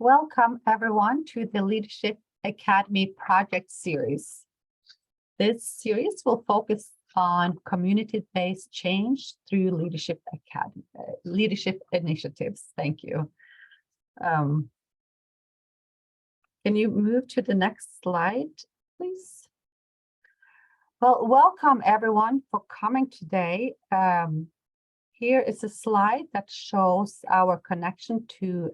Welcome everyone to the Leadership Academy project series. This series will focus on community-based change through leadership initiatives. Thank you. Can you move to the next slide, please? Well, welcome everyone for coming today. Here is a slide that shows our connection to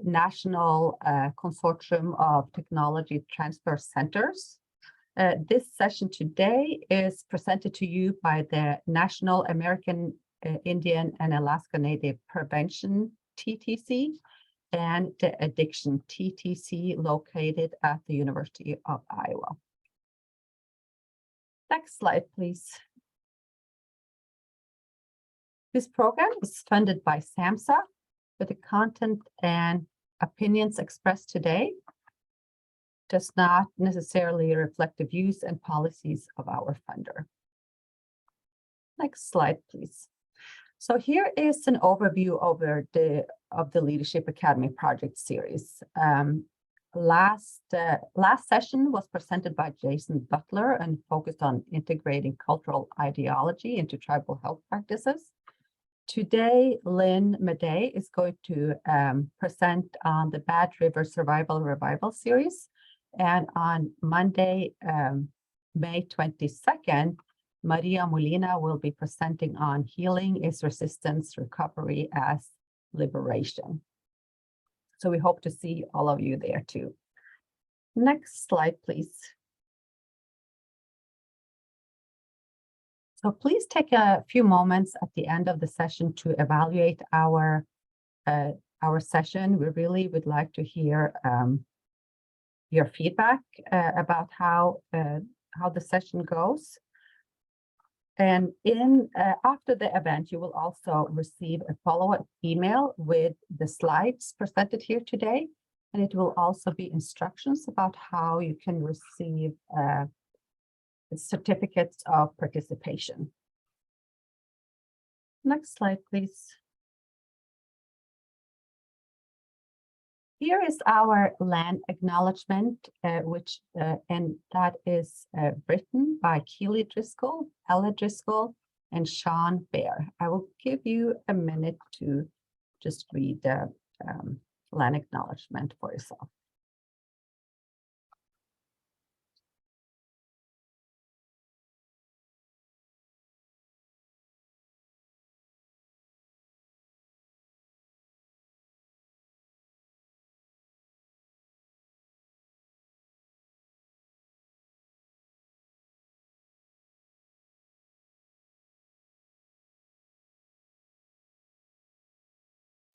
National Consortium of Technology Transfer Centers. This session today is presented to you by the National American Indian and Alaska Native Prevention, TTC, and the Addiction, TTC, located at the University of Iowa. Next slide, please. This program is funded by SAMHSA, but the content and opinions expressed today does not necessarily reflect the views and policies of our funder. Next slide, please. So here is an overview of the Leadership Academy project series. Last session was presented by Jason Butler and focused on integrating cultural ideology into tribal health practices. Today, Lynn Maday is going to present on the Bad River Survival Revival series. And on Monday, May 22nd, Maria Molina will be presenting on Healing is Resistance, Recovery as Liberation. So we hope to see all of you there too. Next slide, please. So please take a few moments at the end of the session to evaluate our session. We really would like to hear your feedback about how the session goes. And after the event, you will also receive a follow-up email with the slides presented here today, and it will also be instructions about how you can receive certificates of participation. Next slide, please. Here is our land acknowledgement, and that is written by Keely Driscoll, Ella Driscoll, and Sean Bear. I will give you a minute to just read the land acknowledgement for yourself.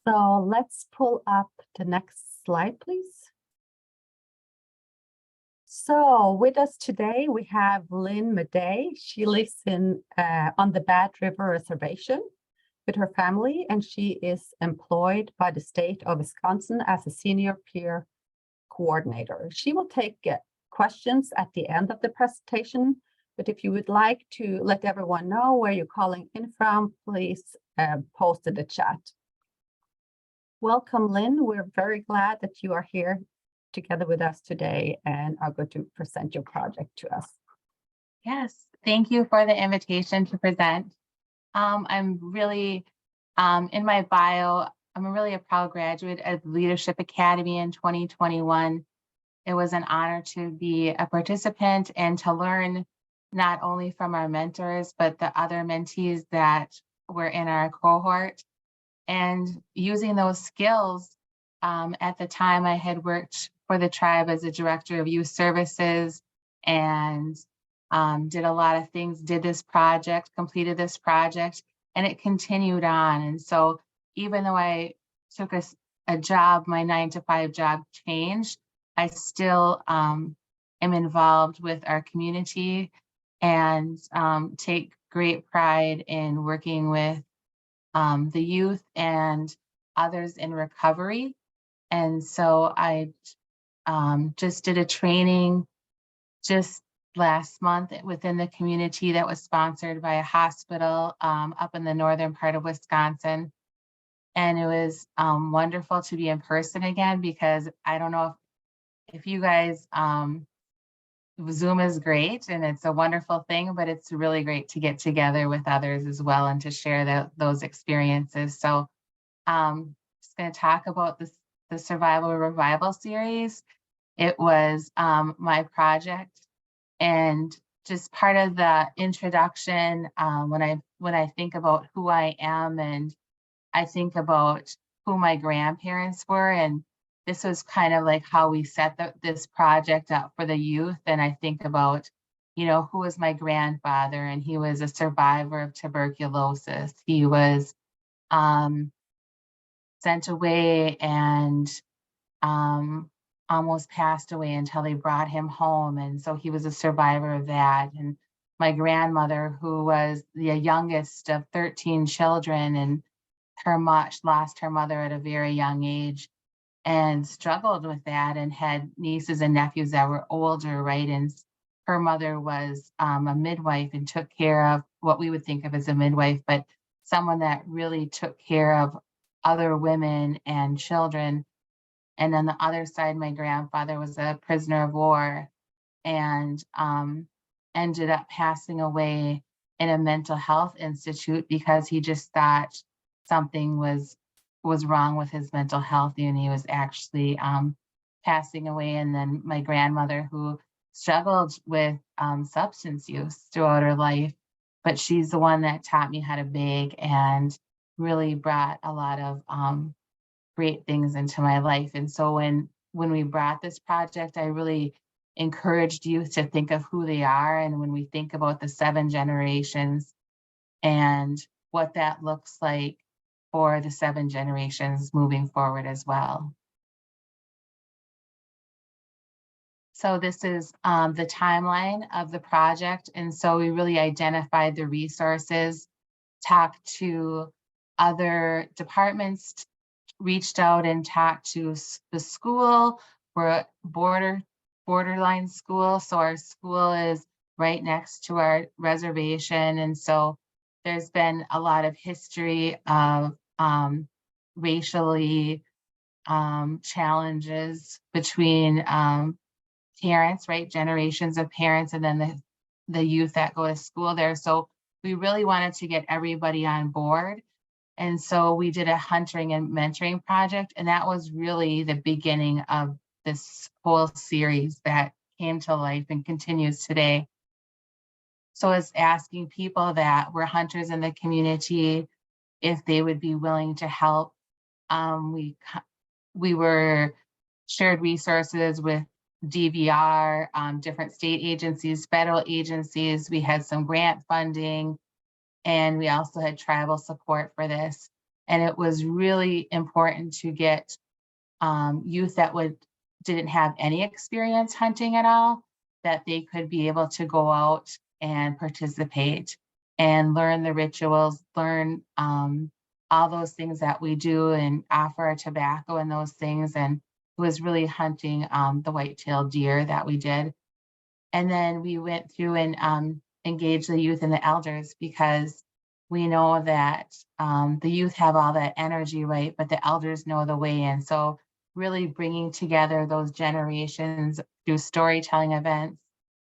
So let's pull up the next slide, please. So with us today, we have Lynn Maday. She lives on the Bad River Reservation with her family, and she is employed by the state of Wisconsin as a senior peer coordinator. She will take questions at the end of the presentation, but if you would like to let everyone know where you're calling in from, please post in the chat. Welcome, Lynn. We're very glad that you are here together with us today and are going to present your project to us. Yes, thank you for the invitation to present. I'm really, in my bio, I'm really a proud graduate of Leadership Academy in 2021. It was an honor to be a participant and to learn not only from our mentors, but the other mentees that were in our cohort. And using those skills, at the time I had worked for the tribe as a director of youth services and did a lot of things, did this project, completed this project, and it continued on. And so even though I took a job, my 9-to-5 job changed, I still am involved with our community and take great pride in working with the youth and others in recovery. And so I just did a training just last month within the community that was sponsored by a hospital up in the northern part of Wisconsin. And it was wonderful to be in person again, because I don't know if you guys, Zoom is great and it's a wonderful thing, but it's really great to get together with others as well and to share those experiences. So just going to talk about the Survival Revival series. It was my project, and just part of the introduction, when I think about who I am, and I think about who my grandparents were, and this was kind of like how we set this project up for the youth. And I think about, who was my grandfather, and he was a survivor of tuberculosis. He was sent away and almost passed away until they brought him home. And so he was a survivor of that. And my grandmother, who was the youngest of 13 children, and lost her mother at a very young age and struggled with that, and had nieces and nephews that were older, right? And her mother was a midwife and took care of what we would think of as a midwife, but someone that really took care of other women and children. And on the other side, my grandfather was a prisoner of war, and ended up passing away in a mental health institute because he just thought something was wrong with his mental health, and he was actually passing away. And then my grandmother, who struggled with substance use throughout her life, but she's the one that taught me how to bake and really brought a lot of great things into my life. And so when we brought this project, I really encouraged youth to think of who they are. And when we think about the 7 generations and what that looks like for the 7 generations moving forward as well. So this is the timeline of the project. And so we really identified the resources, talked to other departments, reached out and talked to the school. We're a borderline school, so our school is right next to our reservation. And so there's been a lot of history of racially challenges between parents, right? Generations of parents, and then the youth that go to school there. So we really wanted to get everybody on board. And so we did a hunting and mentoring project, and that was really the beginning of this whole series that came to life and continues today. So it's asking people that were hunters in the community if they would be willing to help. We were shared resources with DVR, different state agencies, federal agencies. We had some grant funding, and we also had tribal support for this. And it was really important to get youth that didn't have any experience hunting at all, that they could be able to go out and participate and learn the rituals, learn all those things that we do, and offer our tobacco and those things. And it was really hunting the white-tailed deer that we did. And then we went through and engaged the youth and the elders, because we know that the youth have all that energy, right? But the elders know the way. And so really bringing together those generations through storytelling events.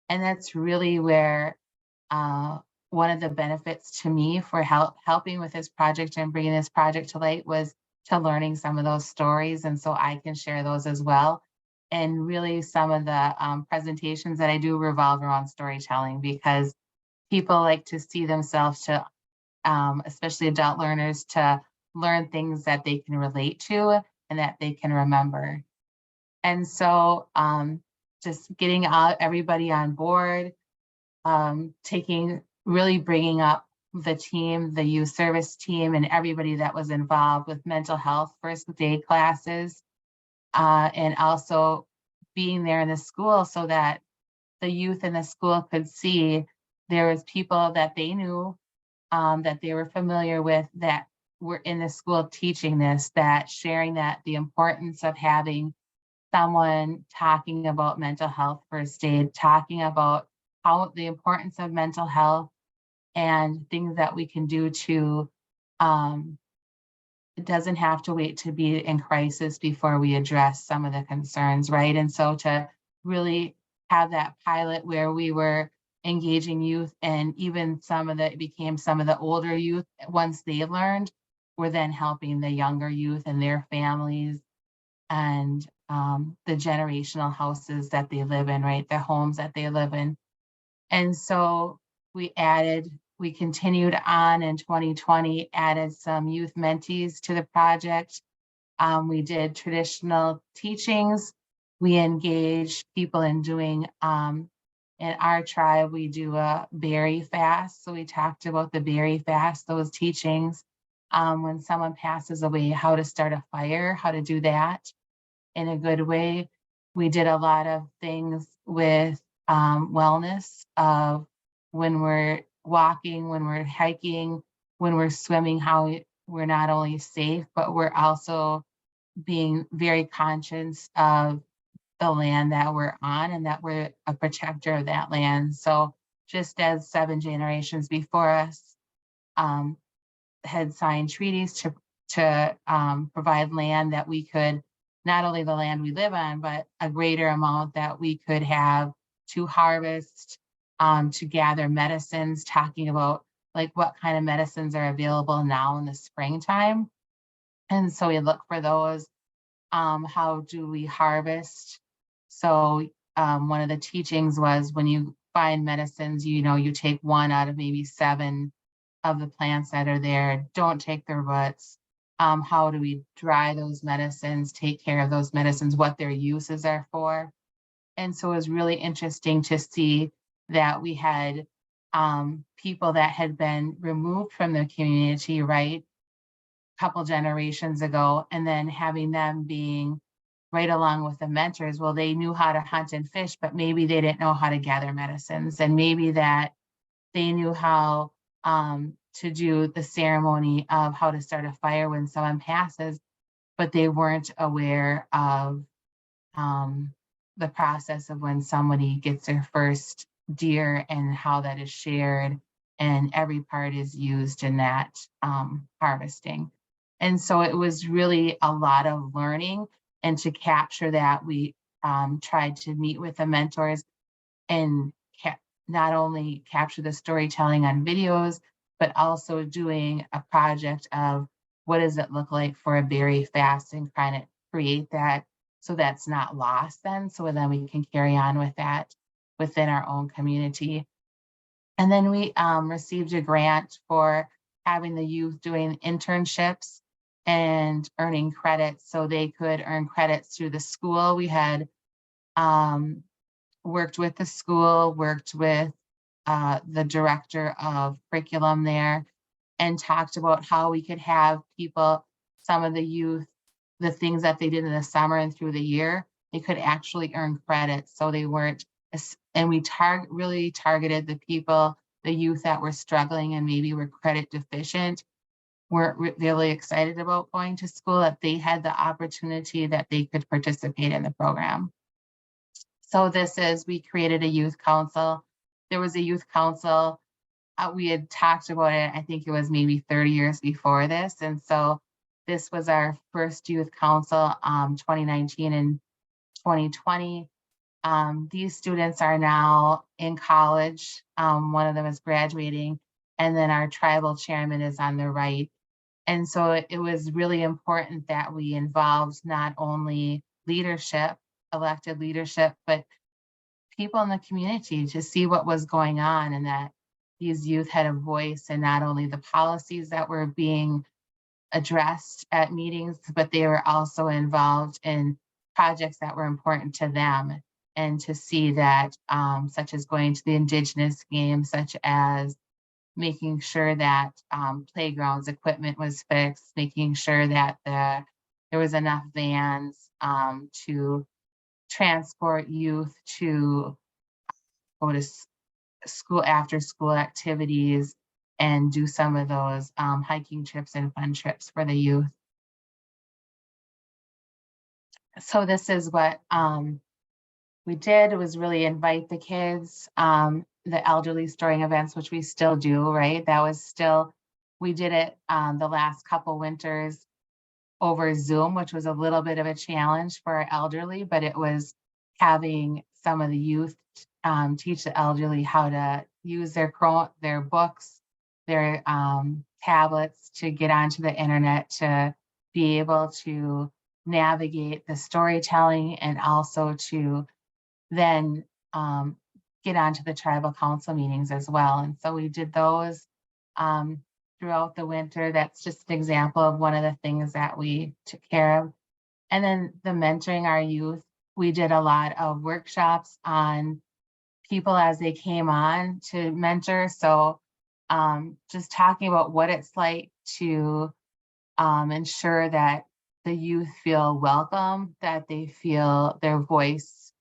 And that's really where one of the benefits to me for helping with this project and bringing this project to light was to learning some of those stories. And so I can share those as well. And really some of the presentations that I do revolve around storytelling, because people like to see themselves, to especially adult learners, to learn things that they can relate to and that they can remember. And so just getting everybody on board, really bringing up the team, the youth service team, and everybody that was involved with mental health first aid classes, and also being there in the school so that the youth in the school could see there was people that they knew, that they were familiar with, that were in the school teaching this, that sharing that the importance of having someone talking about mental health first aid, talking about how the importance of mental health and things that we can do to it doesn't have to wait to be in crisis before we address some of the concerns, right? And so to really have that pilot where we were engaging youth, and even it became some of the older youth, once they learned, we're then helping the younger youth and their families and the generational houses that they live in, right? The homes that they live in. And so we continued on in 2020, added some youth mentees to the project. We did traditional teachings. We engaged people in doing, in our tribe, we do a berry fast. So we talked about the berry fast, those teachings. When someone passes away, how to start a fire, how to do that in a good way. We did a lot of things with wellness of when we're walking, when we're hiking, when we're swimming, how we're not only safe, but we're also being very conscious of the land that we're on and that we're a protector of that land. So just as 7 generations before us had signed treaties to provide land that we could, not only the land we live on, but a greater amount that we could have to harvest, to gather medicines, talking about like what kind of medicines are available now in the springtime. And so we look for those. How do we harvest? So one of the teachings was when you find medicines, you take 1 out of maybe 7 of the plants that are there. Don't take their roots. How do we dry those medicines, take care of those medicines, what their uses are for? And so it was really interesting to see that we had people that had been removed from the community, right, a couple generations ago, and then having them being right along with the mentors. Well, they knew how to hunt and fish, but maybe they didn't know how to gather medicines, and maybe that they knew how to do the ceremony of how to start a fire when someone passes, but they weren't aware of the process of when somebody gets their first deer and how that is shared, and every part is used in that harvesting. And so it was really a lot of learning, and to capture that, we tried to meet with the mentors and not only capture the storytelling on videos, but also doing a project of what does it look like for a berry fast, and kind of create that so that's not lost then. So then we can carry on with that within our own community. And then we received a grant for having the youth doing internships and earning credits, so they could earn credits through the school. We had worked with the school, worked with the director of curriculum there, and talked about how we could have people, some of the youth, the things that they did in the summer and through the year, they could actually earn credits. So they weren't, and we really targeted the people, the youth that were struggling and maybe were credit deficient, weren't really excited about going to school, that they had the opportunity that they could participate in the program. So we created a youth council. There was a youth council. We had talked about it, I think it was maybe 30 years before this. And so this was our first youth council, 2019 and 2020. These students are now in college. One of them is graduating, and then our tribal chairman is on the right. And so it was really important that we involved not only leadership, elected leadership, but people in the community to see what was going on, and that these youth had a voice in not only the policies that were being addressed at meetings, but they were also involved in projects that were important to them. And to see that, such as going to the indigenous games, such as making sure that playgrounds equipment was fixed, making sure that there was enough vans to transport youth to go to school, after school activities, and do some of those hiking trips and fun trips for the youth. So this is what we did. It was really invite the kids, the elderly storing events, which we still do, right? That was still, we did it the last couple winters. over Zoom, which was a little bit of a challenge for our elderly, but it was having some of the youth teach the elderly how to use their books, their tablets to get onto the internet, to be able to navigate the storytelling, and also to then get onto the tribal council meetings as well. And so we did those throughout the winter. That's just an example of one of the things that we took care of. And then the mentoring our youth, we did a lot of workshops on people as they came on to mentor. So just talking about what it's like to ensure that the youth feel welcome, that they feel their voice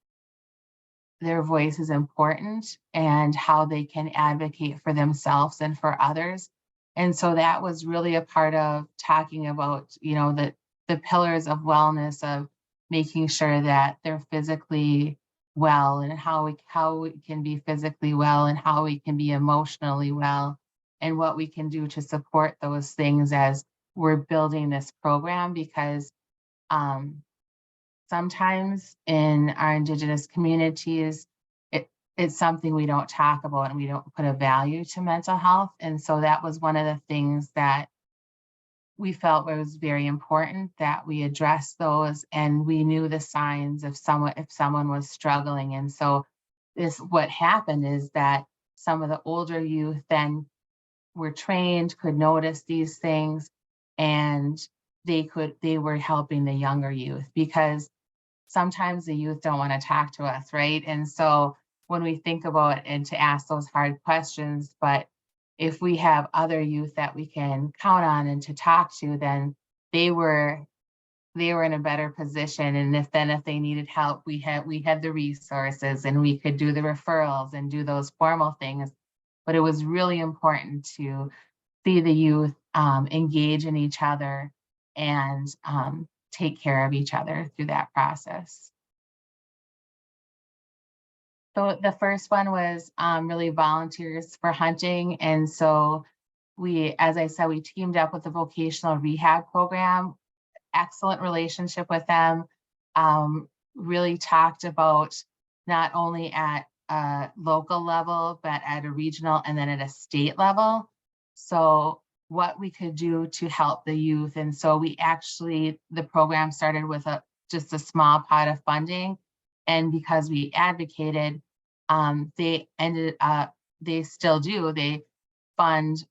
is important, and how they can advocate for themselves and for others. And so that was really a part of talking about, the pillars of wellness, of making sure that they're physically well, and how we can be physically well, and how we can be emotionally well, and what we can do to support those things as we're building this program. Because sometimes in our Indigenous communities, it's something we don't talk about, and we don't put a value to mental health. And so that was one of the things that we felt was very important, that we address those, and we knew the signs if someone was struggling. And so what happened is that some of the older youth then were trained, could notice these things, and they were helping the younger youth, because sometimes the youth don't want to talk to us, right? And so when we think about and to ask those hard questions, but if we have other youth that we can count on and to talk to, then they were in a better position. And if they needed help, we had the resources, and we could do the referrals and do those formal things. But it was really important to see the youth engage in each other, and take care of each other through that process. So the first one was really volunteers for hunting. And so as I said, we teamed up with the vocational rehab program, excellent relationship with them, really talked about not only at a local level, but at a regional and then at a state level. So what we could do to help the youth. And so the program started with just a small pot of funding. And because we advocated, they still do, they fund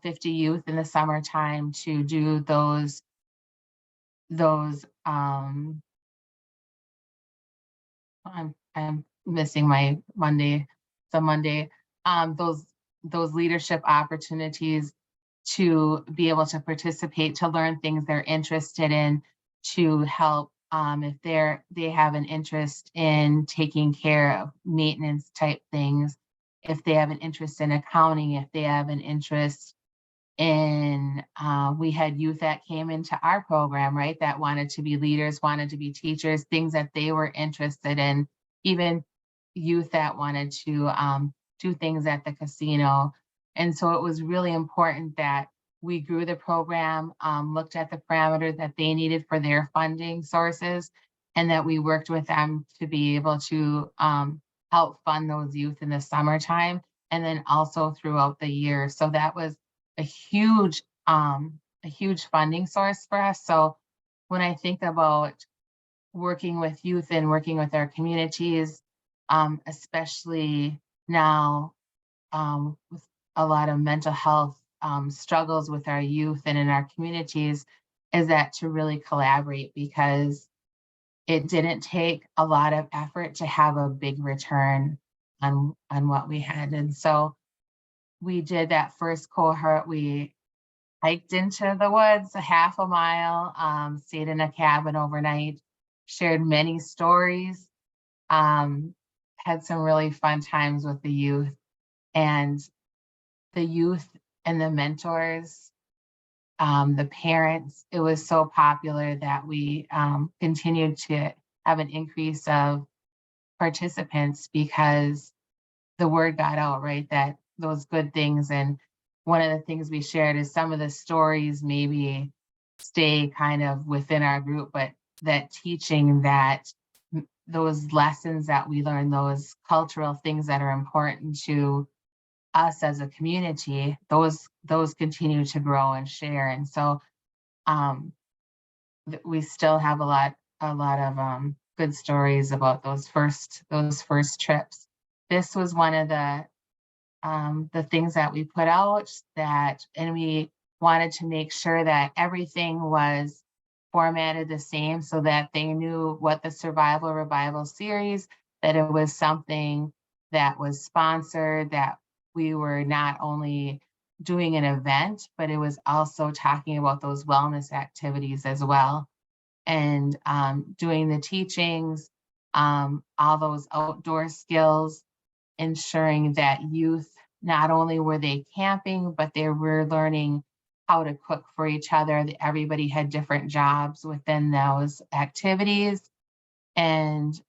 50 youth in the summertime to do those I'm missing my Monday, those leadership opportunities to be able to participate, to learn things they're interested in, to help if they have an interest in taking care of maintenance type things, if they have an interest in accounting, if they have an interest in, we had youth that came into our program, right, that wanted to be leaders, wanted to be teachers, things that they were interested in, even youth that wanted to do things at the casino. And so it was really important that we grew the program, looked at the parameters that they needed for their funding sources, and that we worked with them to be able to help fund those youth in the summertime, and then also throughout the year. So that was a huge funding source for us. So when I think about working with youth and working with our communities, especially now with a lot of mental health struggles with our youth and in our communities, is that to really collaborate, because it didn't take a lot of effort to have a big return on what we had. And so we did that first cohort. We hiked into the woods a half a mile, stayed in a cabin overnight, shared many stories, had some really fun times with the youth. And the youth and the mentors, the parents, it was so popular that we continued to have an increase of participants, because the word got out, right, that those good things. And one of the things we shared is some of the stories maybe stay kind of within our group, but that teaching that those lessons that we learn, those cultural things that are important to us as a community, those continue to grow and share. And so we still have a lot of good stories about those first trips. This was one of the things that we put out, and we wanted to make sure that everything was formatted the same so that they knew what the Survival Revival series, that it was something that was sponsored, that we were not only doing an event, but it was also talking about those wellness activities as well. And doing the teachings, all those outdoor skills, ensuring that youth, not only were they camping, but they were learning how to cook for each other. Everybody had different jobs within those activities, and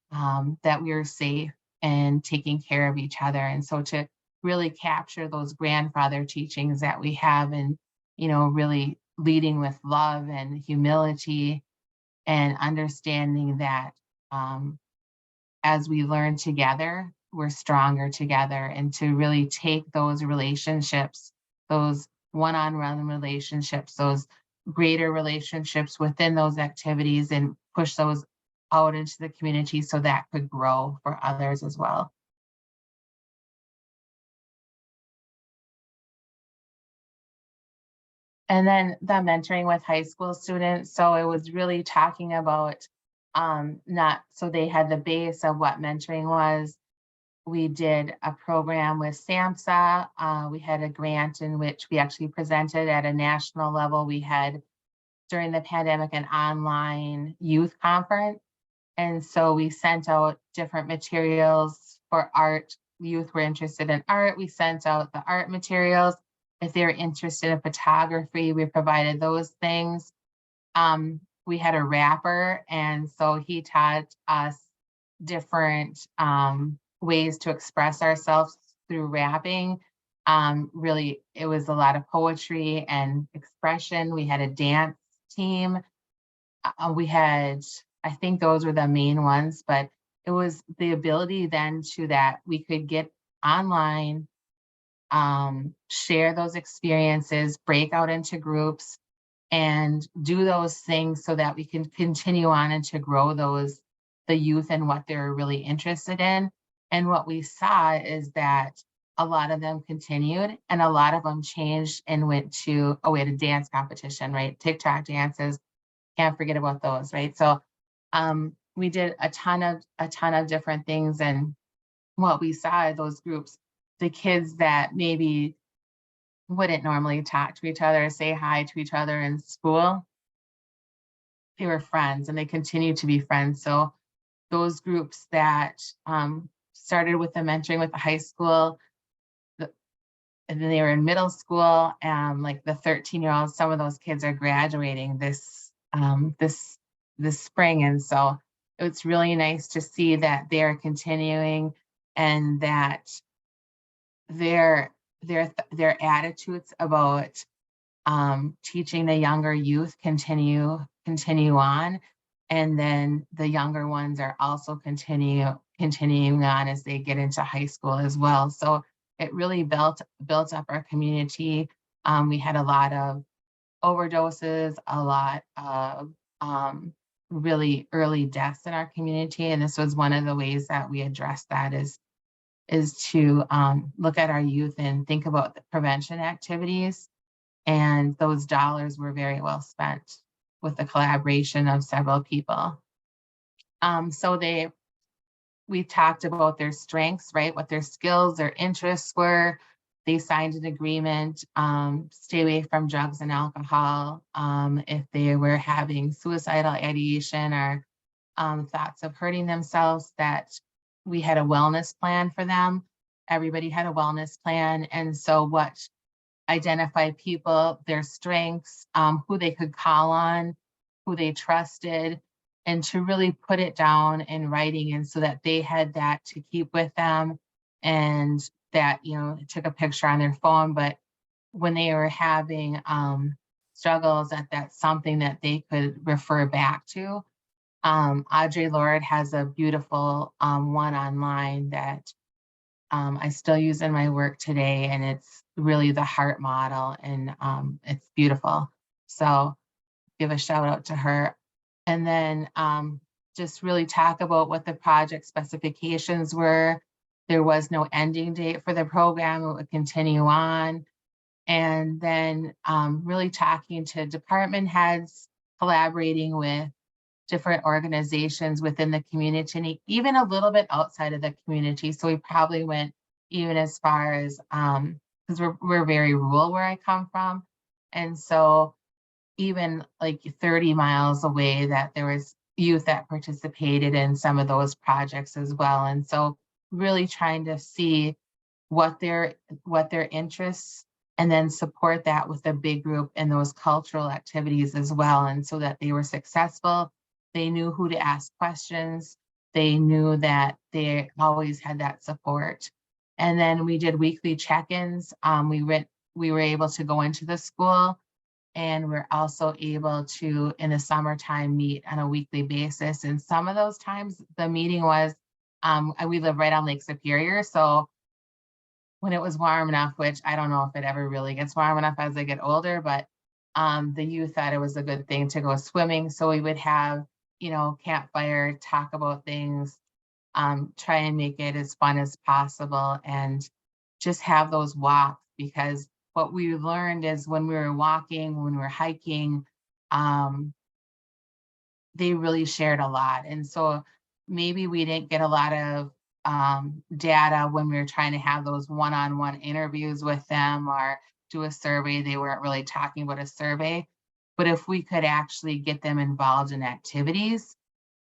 that we were safe and taking care of each other. And so to really capture those grandfather teachings that we have, and, really leading with love and humility, and understanding that as we learn together, we're stronger together, and to really take those relationships, those one-on-one relationships, those greater relationships within those activities, and push those out into the community so that could grow for others as well. And then the mentoring with high school students. So it was really talking about so they had the base of what mentoring was. We did a program with SAMHSA. We had a grant in which we actually presented at a national level. We had, during the pandemic, an online youth conference. And so we sent out different materials for art. Youth were interested in art. We sent out the art materials. If they were interested in photography, we provided those things. We had a rapper, and so he taught us different ways to express ourselves through rapping. Really, it was a lot of poetry and expression. We had a dance team. We had, I think those were the main ones, but it was the ability then that we could get online, share those experiences, break out into groups, and do those things so that we can continue on and to grow the youth and what they're really interested in. And what we saw is that a lot of them continued, and a lot of them changed and went to, we had a dance competition, right? TikTok dances, can't forget about those, right? So we did a ton of different things. And what we saw in those groups, the kids that maybe wouldn't normally talk to each other, say hi to each other in school, they were friends, and they continue to be friends. So those groups that started with the mentoring with the high school, and then they were in middle school, and like the 13-year-olds, some of those kids are graduating this spring. And so it's really nice to see that they're continuing, and that their attitudes about teaching the younger youth continue on, and then the younger ones are also continuing on as they get into high school as well. So it really built up our community. We had a lot of overdoses, a lot of really early deaths in our community, and this was one of the ways that we addressed that, is to look at our youth and think about the prevention activities. And those dollars were very well spent with the collaboration of several people. So we talked about their strengths, right? What their skills, their interests were. They signed an agreement, stay away from drugs and alcohol. If they were having suicidal ideation or thoughts of hurting themselves, that we had a wellness plan for them. Everybody had a wellness plan. And so what identified people, their strengths, who they could call on, who they trusted, and to really put it down in writing, and so that they had that to keep with them, and that, took a picture on their phone. But when they were having struggles, that's something that they could refer back to. Audrey Lord has a beautiful one online that I still use in my work today, and it's really the heart model, and it's beautiful. So give a shout out to her. And then just really talk about what the project specifications were. There was no ending date for the program. It would continue on. And then really talking to department heads, collaborating with different organizations within the community, and even a little bit outside of the community. So we probably went even as far as, because we're very rural where I come from. And so even like 30 miles away, that there was youth that participated in some of those projects as well. And so really trying to see what their interests, and then support that with a big group in those cultural activities as well. And so that they were successful, they knew who to ask questions, they knew that they always had that support. And then we did weekly check-ins. We were able to go into the school, and we're also able to, in the summertime, meet on a weekly basis. And some of those times the meeting was, we live right on Lake Superior. So when it was warm enough, which I don't know if it ever really gets warm enough as I get older, but the youth thought it was a good thing to go swimming. So we would have, campfire, talk about things, try and make it as fun as possible, and just have those walks. Because what we learned is when we were walking, when we were hiking, they really shared a lot. And so maybe we didn't get a lot of data when we were trying to have those one-on-one interviews with them or do a survey. They weren't really talking about a survey. But if we could actually get them involved in activities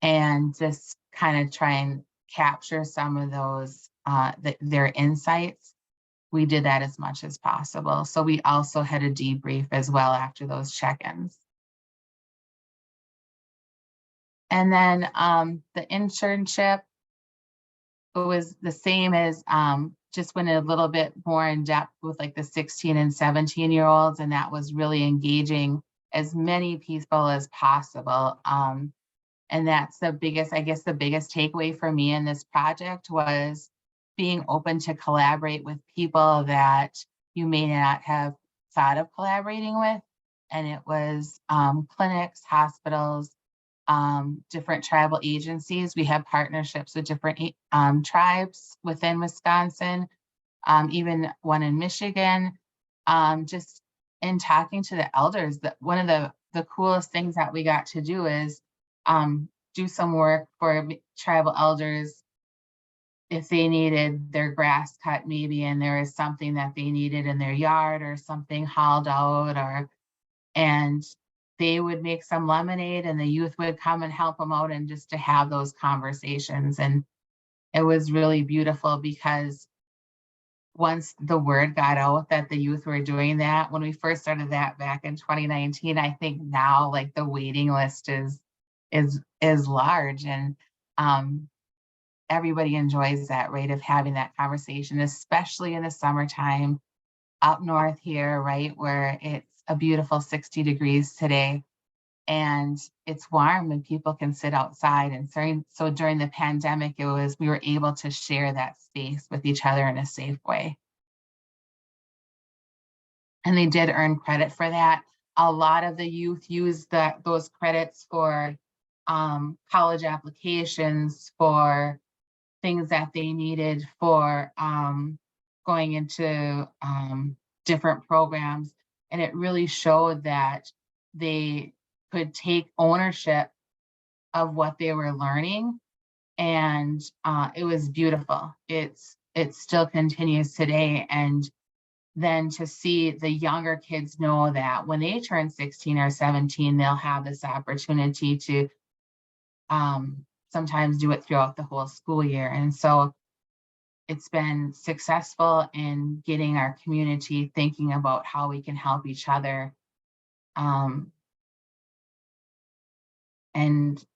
and just kind of try and capture some of those, their insights, we did that as much as possible. So we also had a debrief as well after those check-ins. And then the internship, it was the same as just went a little bit more in depth with like the 16 and 17-year-olds, and that was really engaging as many people as possible. And that's the biggest takeaway for me in this project was being open to collaborate with people that you may not have thought of collaborating with. And it was clinics, hospitals, different tribal agencies. We have partnerships with different tribes within Wisconsin, even one in Michigan. Just in talking to the elders, that one of the coolest things that we got to do is do some work for tribal elders if they needed their grass cut maybe, and there is something that they needed in their yard or something hauled out, and they would make some lemonade and the youth would come and help them out, and just to have those conversations. And it was really beautiful because once the word got out that the youth were doing that, when we first started that back in 2019, I think now like the waiting list is large, and everybody enjoys that rate of having that conversation, especially in the summertime up north here, right, where it's a beautiful 60 degrees today and it's warm and people can sit outside. And so during the pandemic, we were able to share that space with each other in a safe way. And they did earn credit for that. A lot of the youth used those credits for college applications, for things that they needed for going into different programs. And it really showed that they could take ownership of what they were learning. And it was beautiful. It still continues today. And then to see the younger kids know that when they turn 16 or 17, they'll have this opportunity to sometimes do it throughout the whole school year. And so it's been successful in getting our community thinking about how we can help each other, and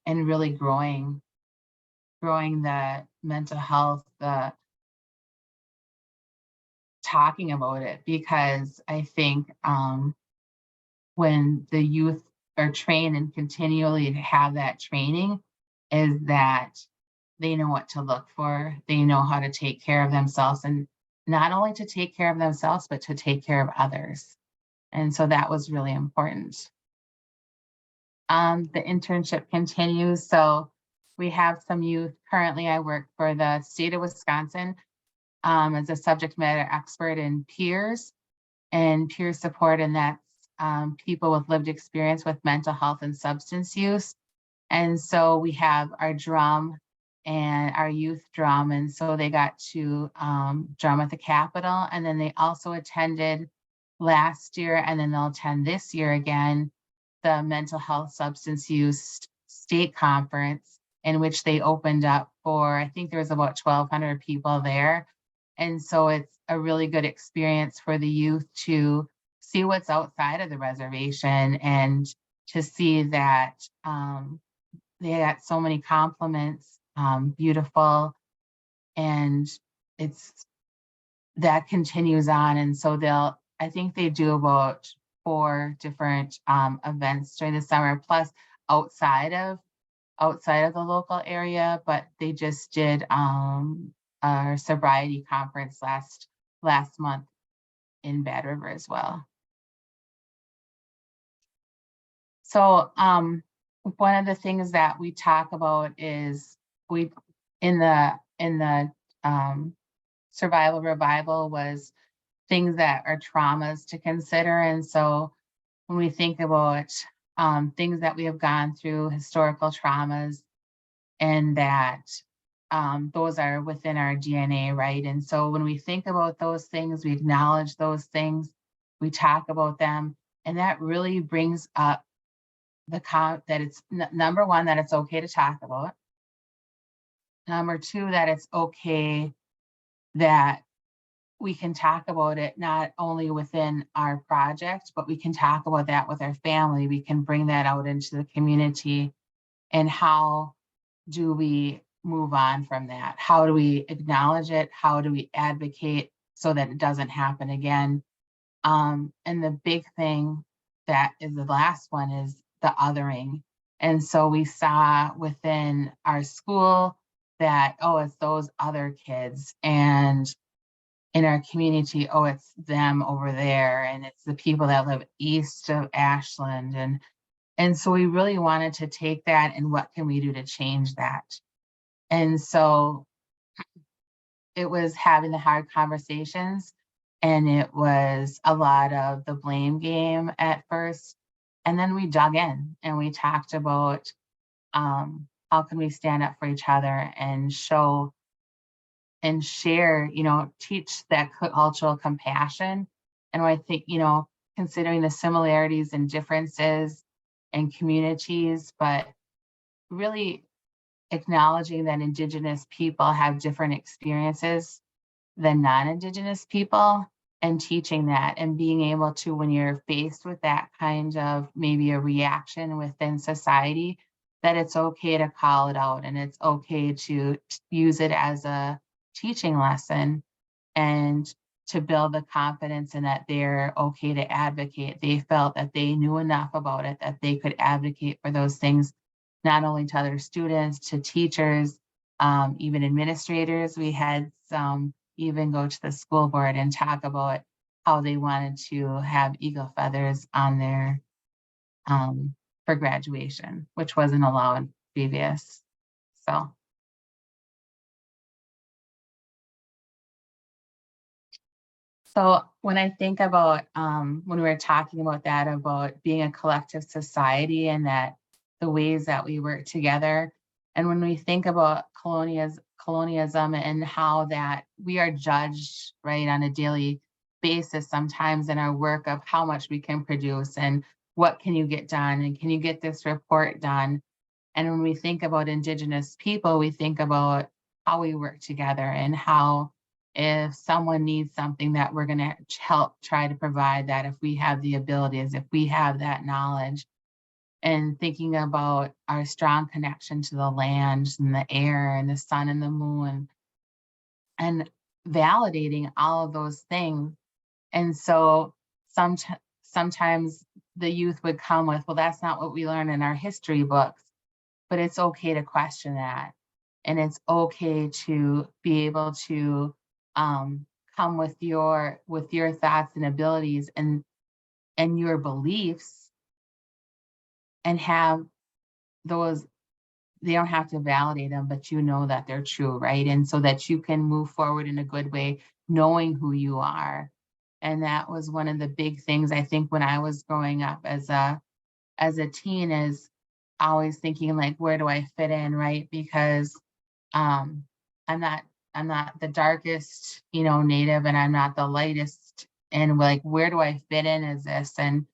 really growing the mental health, talking about it, because I think when the youth are trained and continually have that training is that they know what to look for. They know how to take care of themselves, and not only to take care of themselves, but to take care of others. And so that was really important. The internship continues. So we have some youth. Currently, I work for the state of Wisconsin as a subject matter expert in peers and peer support, and that's people with lived experience with mental health and substance use. And so we have our drum and our youth drum, and so they got to drum at the Capitol, and then they also attended last year, and then they'll attend this year again, the mental health substance use state conference, in which they opened up for, I think there was about 1,200 people there. And so it's a really good experience for the youth to see what's outside of the reservation, and to see that they got so many compliments, beautiful, and that continues on. And so I think they do about 4 different events during the summer, plus outside of the local area. But they just did our sobriety conference last month in Bad River as well. So one of the things that we talk about is in the survival revival was things that are traumas to consider. And so when we think about things that we have gone through, historical traumas, and that those are within our DNA, right? And so when we think about those things, we acknowledge those things, we talk about them, and that really brings up that it's number one, that it's okay to talk about. Number two, that it's okay that we can talk about it not only within our project, but we can talk about that with our family. We can bring that out into the community. And how do we move on from that? How do we acknowledge it? How do we advocate so that it doesn't happen again? And the big thing that is the last one is the othering. And so we saw within our school that, oh, it's those other kids, and in our community, oh, it's them over there, and it's the people that live east of Ashland. And so we really wanted to take that, and what can we do to change that? And so it was having the hard conversations, and it was a lot of the blame game at first. And then we dug in and we talked about how can we stand up for each other and show and share, teach that cultural compassion. And I think, considering the similarities and differences and communities, but really acknowledging that Indigenous people have different experiences than non-Indigenous people, and teaching that, and being able to, when you're faced with that kind of maybe a reaction within society, that it's okay to call it out, and it's okay to use it as a teaching lesson, and to build the confidence in that they're okay to advocate. They felt that they knew enough about it that they could advocate for those things, not only to other students, to teachers, even administrators. We had some even go to the school board and talk about how they wanted to have eagle feathers on their for graduation, which wasn't allowed previous. So when I think about when we were talking about that, about being a collective society, and that the ways that we work together, and when we think about colonialism and how that we are judged, right, on a daily basis sometimes in our work of how much we can produce and what can you get done, and can you get this report done. And when we think about Indigenous people, we think about how we work together, and how if someone needs something, that we're going to help try to provide that if we have the abilities, if we have that knowledge. And thinking about our strong connection to the land and the air and the sun and the moon, and validating all of those things. And so sometimes the youth would come with, well, that's not what we learn in our history books, but it's okay to question that. And it's okay to be able to come with your thoughts and abilities and your beliefs, and have those, they don't have to validate them, but you know that they're true, right? And so that you can move forward in a good way, knowing who you are. And that was one of the big things, I think, when I was growing up as a teen, is always thinking like, where do I fit in, right? Because I'm not the darkest, native, and I'm not the lightest. And like, where do I fit in as this? And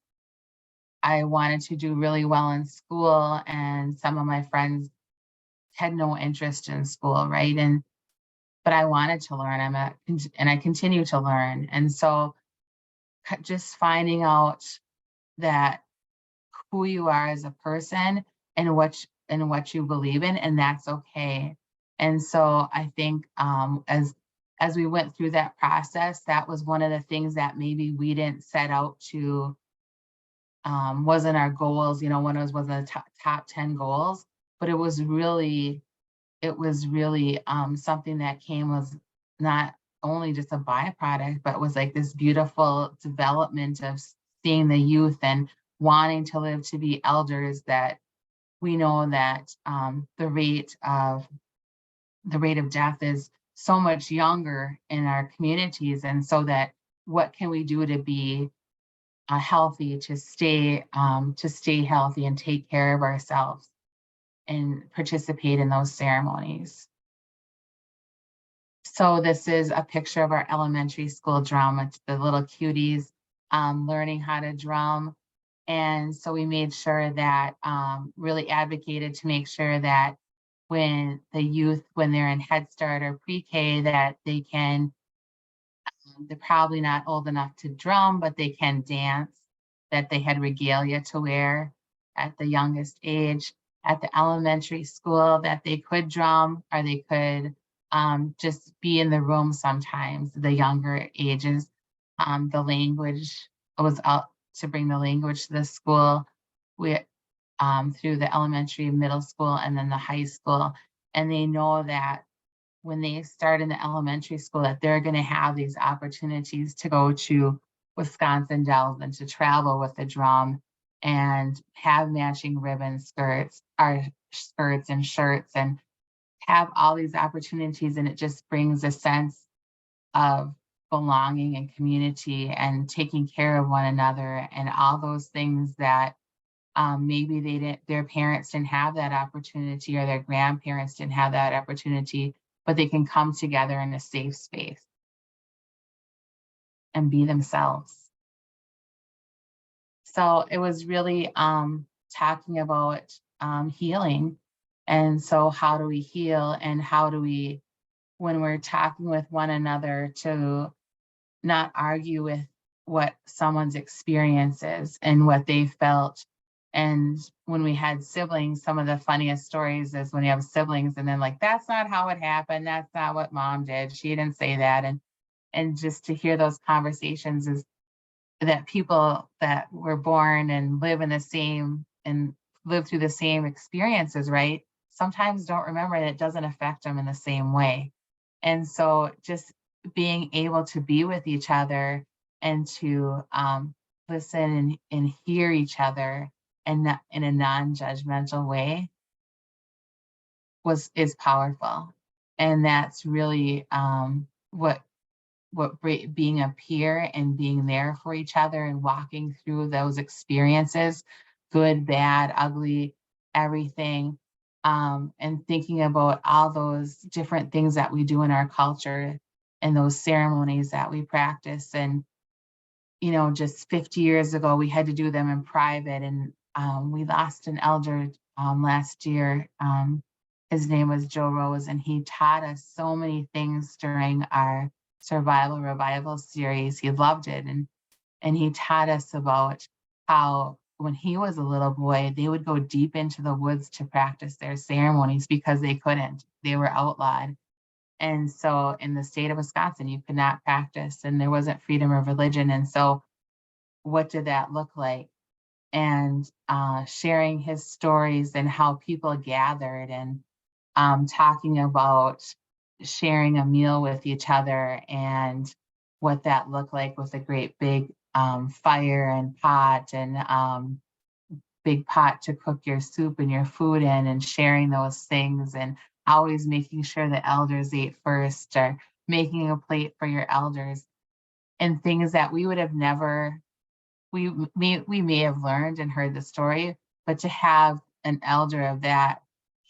I wanted to do really well in school, and some of my friends had no interest in school, right? But I wanted to learn. And I continue to learn. And so just finding out that who you are as a person and what you believe in, and that's okay. And so I think as we went through that process, that was one of the things that maybe we didn't set out to, wasn't our goals, one of us wasn't the top 10 goals, but it was really something that was not only just a byproduct, but was like this beautiful development of seeing the youth and wanting to live to be elders, that we know that the rate of death is so much younger in our communities. And so that what can we do to be healthy, to stay healthy and take care of ourselves and participate in those ceremonies. So this is a picture of our elementary school drum. It's the little cuties learning how to drum. And so we made sure that, really advocated to make sure that when the youth, when they're in Head Start or pre-K, that they can, they're probably not old enough to drum, but they can dance, that they had regalia to wear at the youngest age. At the elementary school, that they could drum, or they could just be in the room sometimes, the younger ages. The language was out to bring the language to the school. We through the elementary, middle school, and then the high school. And they know that when they start in the elementary school, that they're going to have these opportunities to go to Wisconsin Dells and to travel with the drum and have matching ribbon skirts and shirts, and have all these opportunities. And it just brings a sense of belonging and community and taking care of one another, and all those things that maybe their parents didn't have that opportunity, or their grandparents didn't have that opportunity, but they can come together in a safe space and be themselves. So it was really talking about healing. And so how do we heal, and how do we, when we're talking with one another, to not argue with what someone's experience is and what they felt. And when we had siblings, some of the funniest stories is when you have siblings and then like, that's not how it happened. That's not what mom did. She didn't say that. And just to hear those conversations, is that people that were born and live in the same and live through the same experiences, right, sometimes don't remember that it doesn't affect them in the same way. And so just being able to be with each other and to listen and hear each other, and not in a non-judgmental way, is powerful. And that's really what being a peer and being there for each other and walking through those experiences, good, bad, ugly, everything, and thinking about all those different things that we do in our culture and those ceremonies that we practice. And just 50 years ago, we had to do them in private, and we lost an elder last year. His name was Joe Rose, and he taught us so many things during our Survival Revival series. He loved it. And he taught us about how when he was a little boy, they would go deep into the woods to practice their ceremonies because they couldn't. They were outlawed. And so in the state of Wisconsin, you could not practice, and there wasn't freedom of religion. And so what did that look like? And sharing his stories and how people gathered, and talking about sharing a meal with each other and what that looked like with a great big fire and pot, and big pot to cook your soup and your food in, and sharing those things, and always making sure the elders ate first, or making a plate for your elders, and things that we would have never, we may have learned and heard the story, but to have an elder of that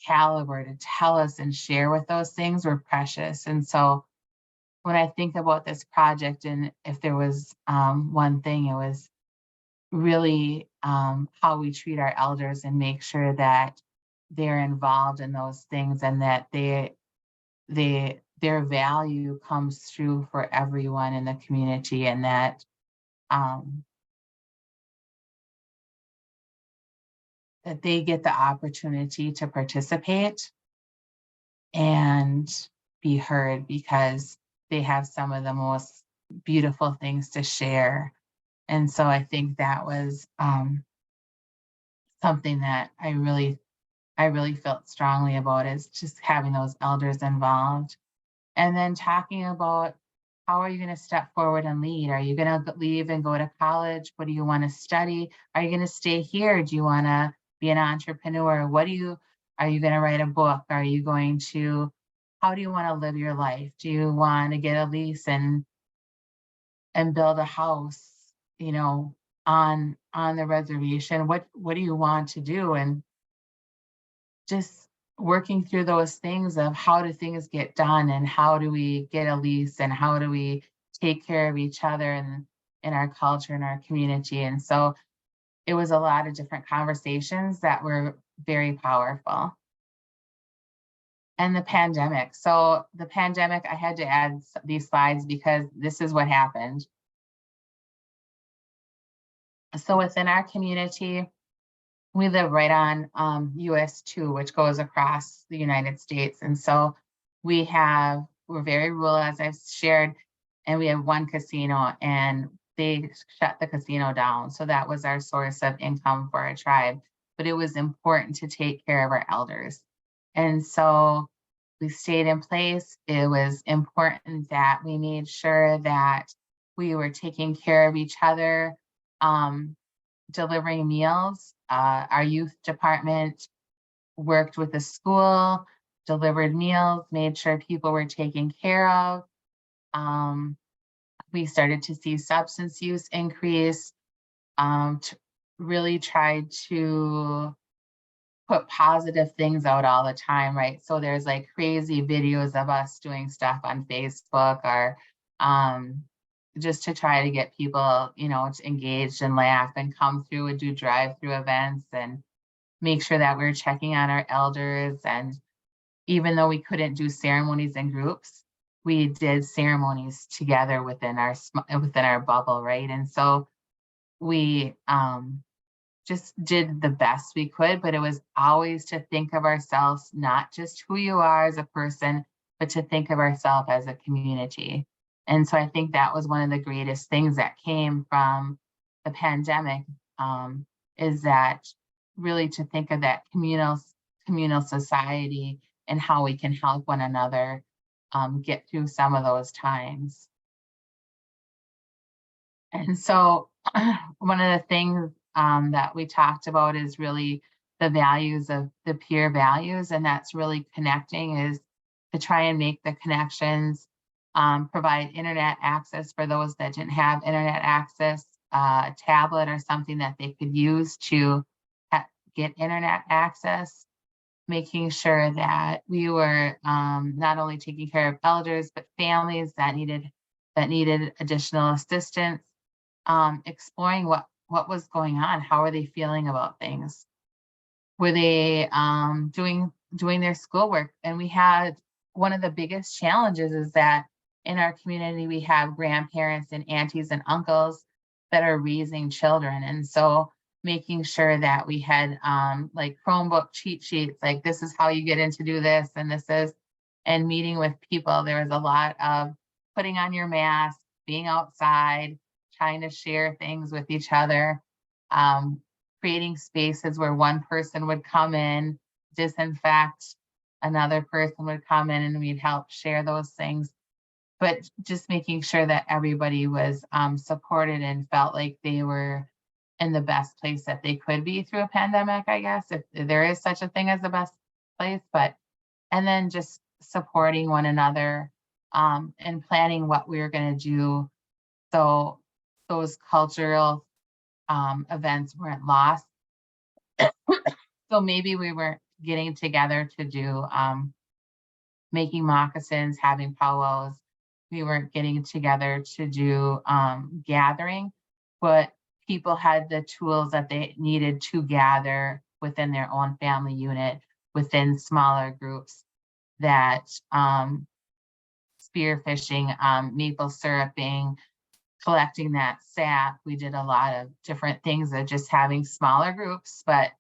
caliber to tell us and share with those things were precious. And so when I think about this project, and if there was one thing, it was really how we treat our elders and make sure that they're involved in those things, and that their value comes through for everyone in the community, and that that they get the opportunity to participate and be heard, because they have some of the most beautiful things to share. And so I think that was something that I really felt strongly about, is just having those elders involved. And then talking about, how are you going to step forward and lead? Are you going to leave and go to college? What do you want to study? Are you going to stay here? Do you want to be an entrepreneur? Are you going to write a book? How do you want to live your life? Do you want to get a lease and build a house, on the reservation? What do you want to do? And just working through those things of, how do things get done, and how do we get a lease, and how do we take care of each other and in our culture and our community. And so it was a lot of different conversations that were very powerful. And the pandemic. So the pandemic, I had to add these slides because this is what happened. So within our community, we live right on US 2, which goes across the United States. And so we're very rural, as I've shared, and we have one casino, and they shut the casino down. So that was our source of income for our tribe. But it was important to take care of our elders. And so we stayed in place. It was important that we made sure that we were taking care of each other, delivering meals. Our youth department worked with the school, delivered meals, made sure people were taken care of. We started to see substance use increase, really tried to put positive things out all the time, right? So there's like crazy videos of us doing stuff on Facebook, or just to try to get people, engaged and laugh and come through and do drive-through events, and make sure that we're checking on our elders. And even though we couldn't do ceremonies in groups, we did ceremonies together within our bubble, right? And so we just did the best we could, but it was always to think of ourselves, not just who you are as a person, but to think of ourselves as a community. And so I think that was one of the greatest things that came from the pandemic, is that really to think of that communal society, and how we can help one another get through some of those times. And so one of the things that we talked about is really the values of the peer values, and that's really connecting, is to try and make the connections, provide internet access for those that didn't have internet access, a tablet or something that they could use to get internet access, making sure that we were not only taking care of elders, but families that needed additional assistance, exploring what was going on, how are they feeling about things, were they doing their schoolwork. And we had one of the biggest challenges is that in our community we have grandparents and aunties and uncles that are raising children, and so making sure that we had like Chromebook cheat sheets, like this is how you get in to do this, and meeting with people. There was a lot of putting on your mask, being outside, trying to share things with each other, creating spaces where one person would come in, disinfect, another person would come in and we'd help share those things. But just making sure that everybody was supported and felt like they were in the best place that they could be through a pandemic, I guess, if there is such a thing as the best place. And then just supporting one another and planning what we were going to do so those cultural events weren't lost. So maybe we were getting together to do making moccasins, having powwows. We weren't getting together to do gathering, but people had the tools that they needed to gather within their own family unit, within smaller groups, that spearfishing, maple syruping, collecting that sap. We did a lot of different things of just having smaller groups, but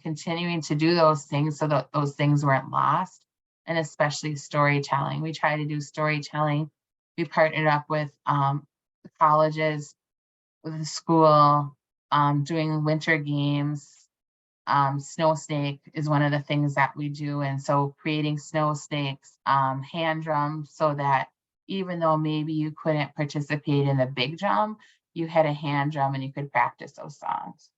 continuing to do those things so that those things weren't lost, and especially storytelling. We try to do storytelling. We partnered up with the colleges, with the school, doing winter games. Snow snake is one of the things that we do. And so creating snow snakes, hand drums, so that even though maybe you couldn't participate in the big drum, you had a hand drum and you could practice those songs.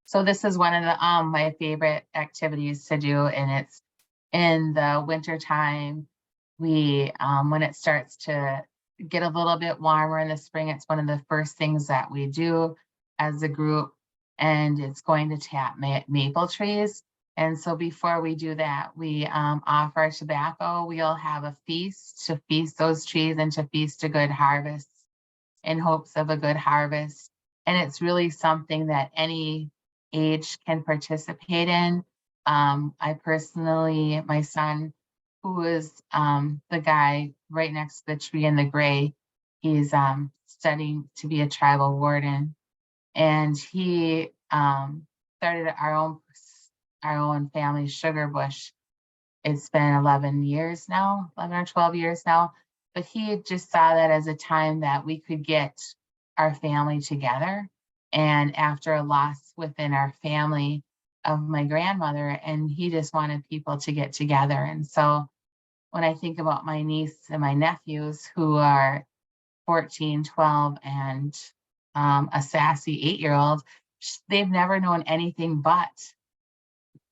So this is one of the my favorite activities to do, and it's in the winter time. We when it starts to get a little bit warmer in the spring, it's one of the first things that we do as a group, and it's going to tap maple trees. And so before we do that, we offer tobacco. We'll have a feast to feast those trees and to feast a good harvest in hopes of a good harvest. And it's really something that any age can participate in. I personally, my son, who is the guy right next to the tree in the gray, he's studying to be a tribal warden. And he started our own family sugar bush. It's been 11 years now, 11 or 12 years now. But he just saw that as a time that we could get our family together. And after a loss within our family of my grandmother, and he just wanted people to get together. And so when I think about my niece and my nephews, who are 14, 12, and a sassy 8-year-old, they've never known anything but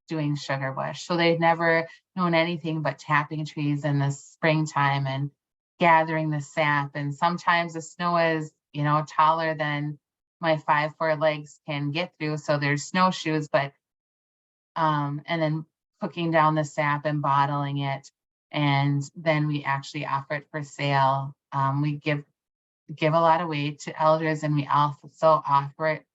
doing sugar bush. So they've never known anything but tapping trees in the springtime and gathering the sap. And sometimes the snow is, taller than my 5'4" legs can get through. So there's snowshoes, but and then cooking down the sap and bottling it. And then we actually offer it for sale. We give a lot away to elders, and we also offer it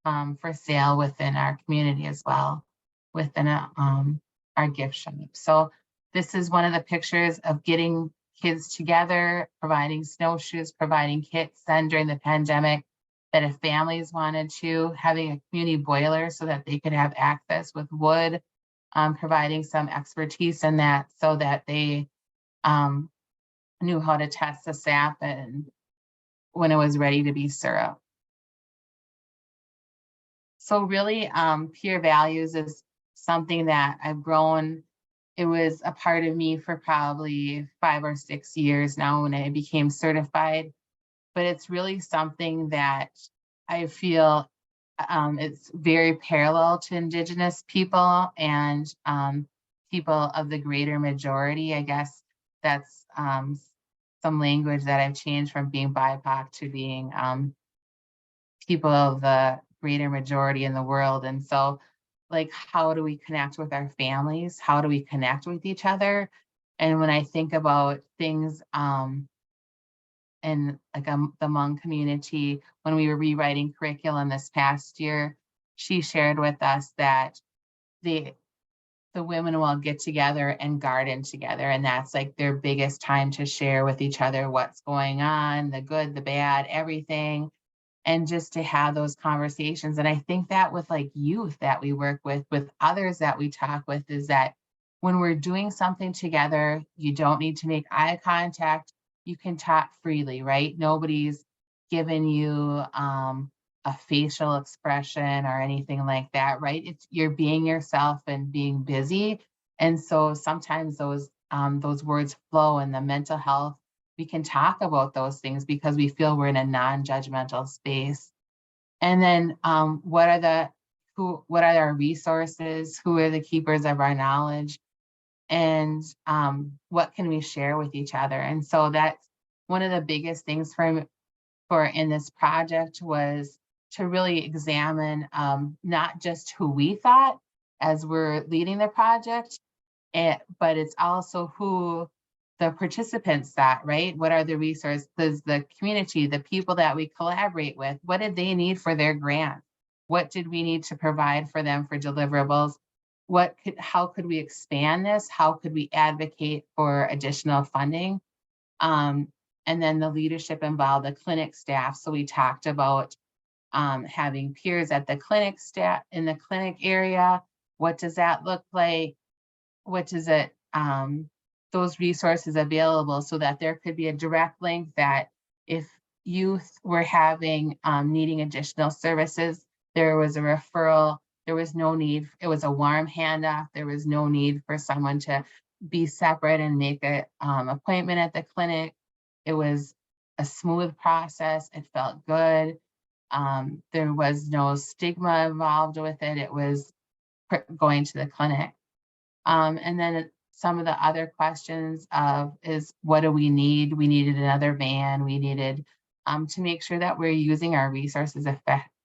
for sale within our community as well, within our gift shop. So this is one of the pictures of getting kids together, providing snowshoes, providing kits. Then during the pandemic, that if families wanted to, having a community boiler so that they could have access with wood, providing some expertise in that so that they knew how to test the sap and when it was ready to be syrup. So really, peer values is something that I've grown. It was a part of me for probably 5 or 6 years now when I became certified. But it's really something that I feel it's very parallel to Indigenous people and people of the greater majority. I guess that's some language that I've changed from being BIPOC to being people of the greater majority in the world. And so, like, how do we connect with our families? How do we connect with each other? And when I think about things in like the Hmong community, when we were rewriting curriculum this past year, she shared with us that the women will get together and garden together, and that's like their biggest time to share with each other what's going on, the good, the bad, everything, and just to have those conversations. And I think that with like youth that we work with others that we talk with, is that when we're doing something together, you don't need to make eye contact. You can talk freely, right? Nobody's giving you a facial expression or anything like that, right? You're being yourself and being busy. And so sometimes those words flow in the mental health. We can talk about those things because we feel we're in a non-judgmental space. And then what are our resources? Who are the keepers of our knowledge? And what can we share with each other? And so that's one of the biggest things for in this project was to really examine not just who we thought as we're leading the project, but it's also who the participants thought, right? What are the resources, the community, the people that we collaborate with? What did they need for their grant? What did we need to provide for them for deliverables? How could we expand this? How could we advocate for additional funding? And then the leadership involved the clinic staff. So we talked about having peers at the clinic staff in the clinic area. What does that look like? What does it, those resources available so that there could be a direct link that if youth were needing additional services, there was a referral. There was no need, it was a warm handoff. There was no need for someone to be separate and make an appointment at the clinic. It was a smooth process. It felt good. There was no stigma involved with it. It was going to the clinic. And then some of the other questions is what do we need? We needed another van. We needed to make sure that we're using our resources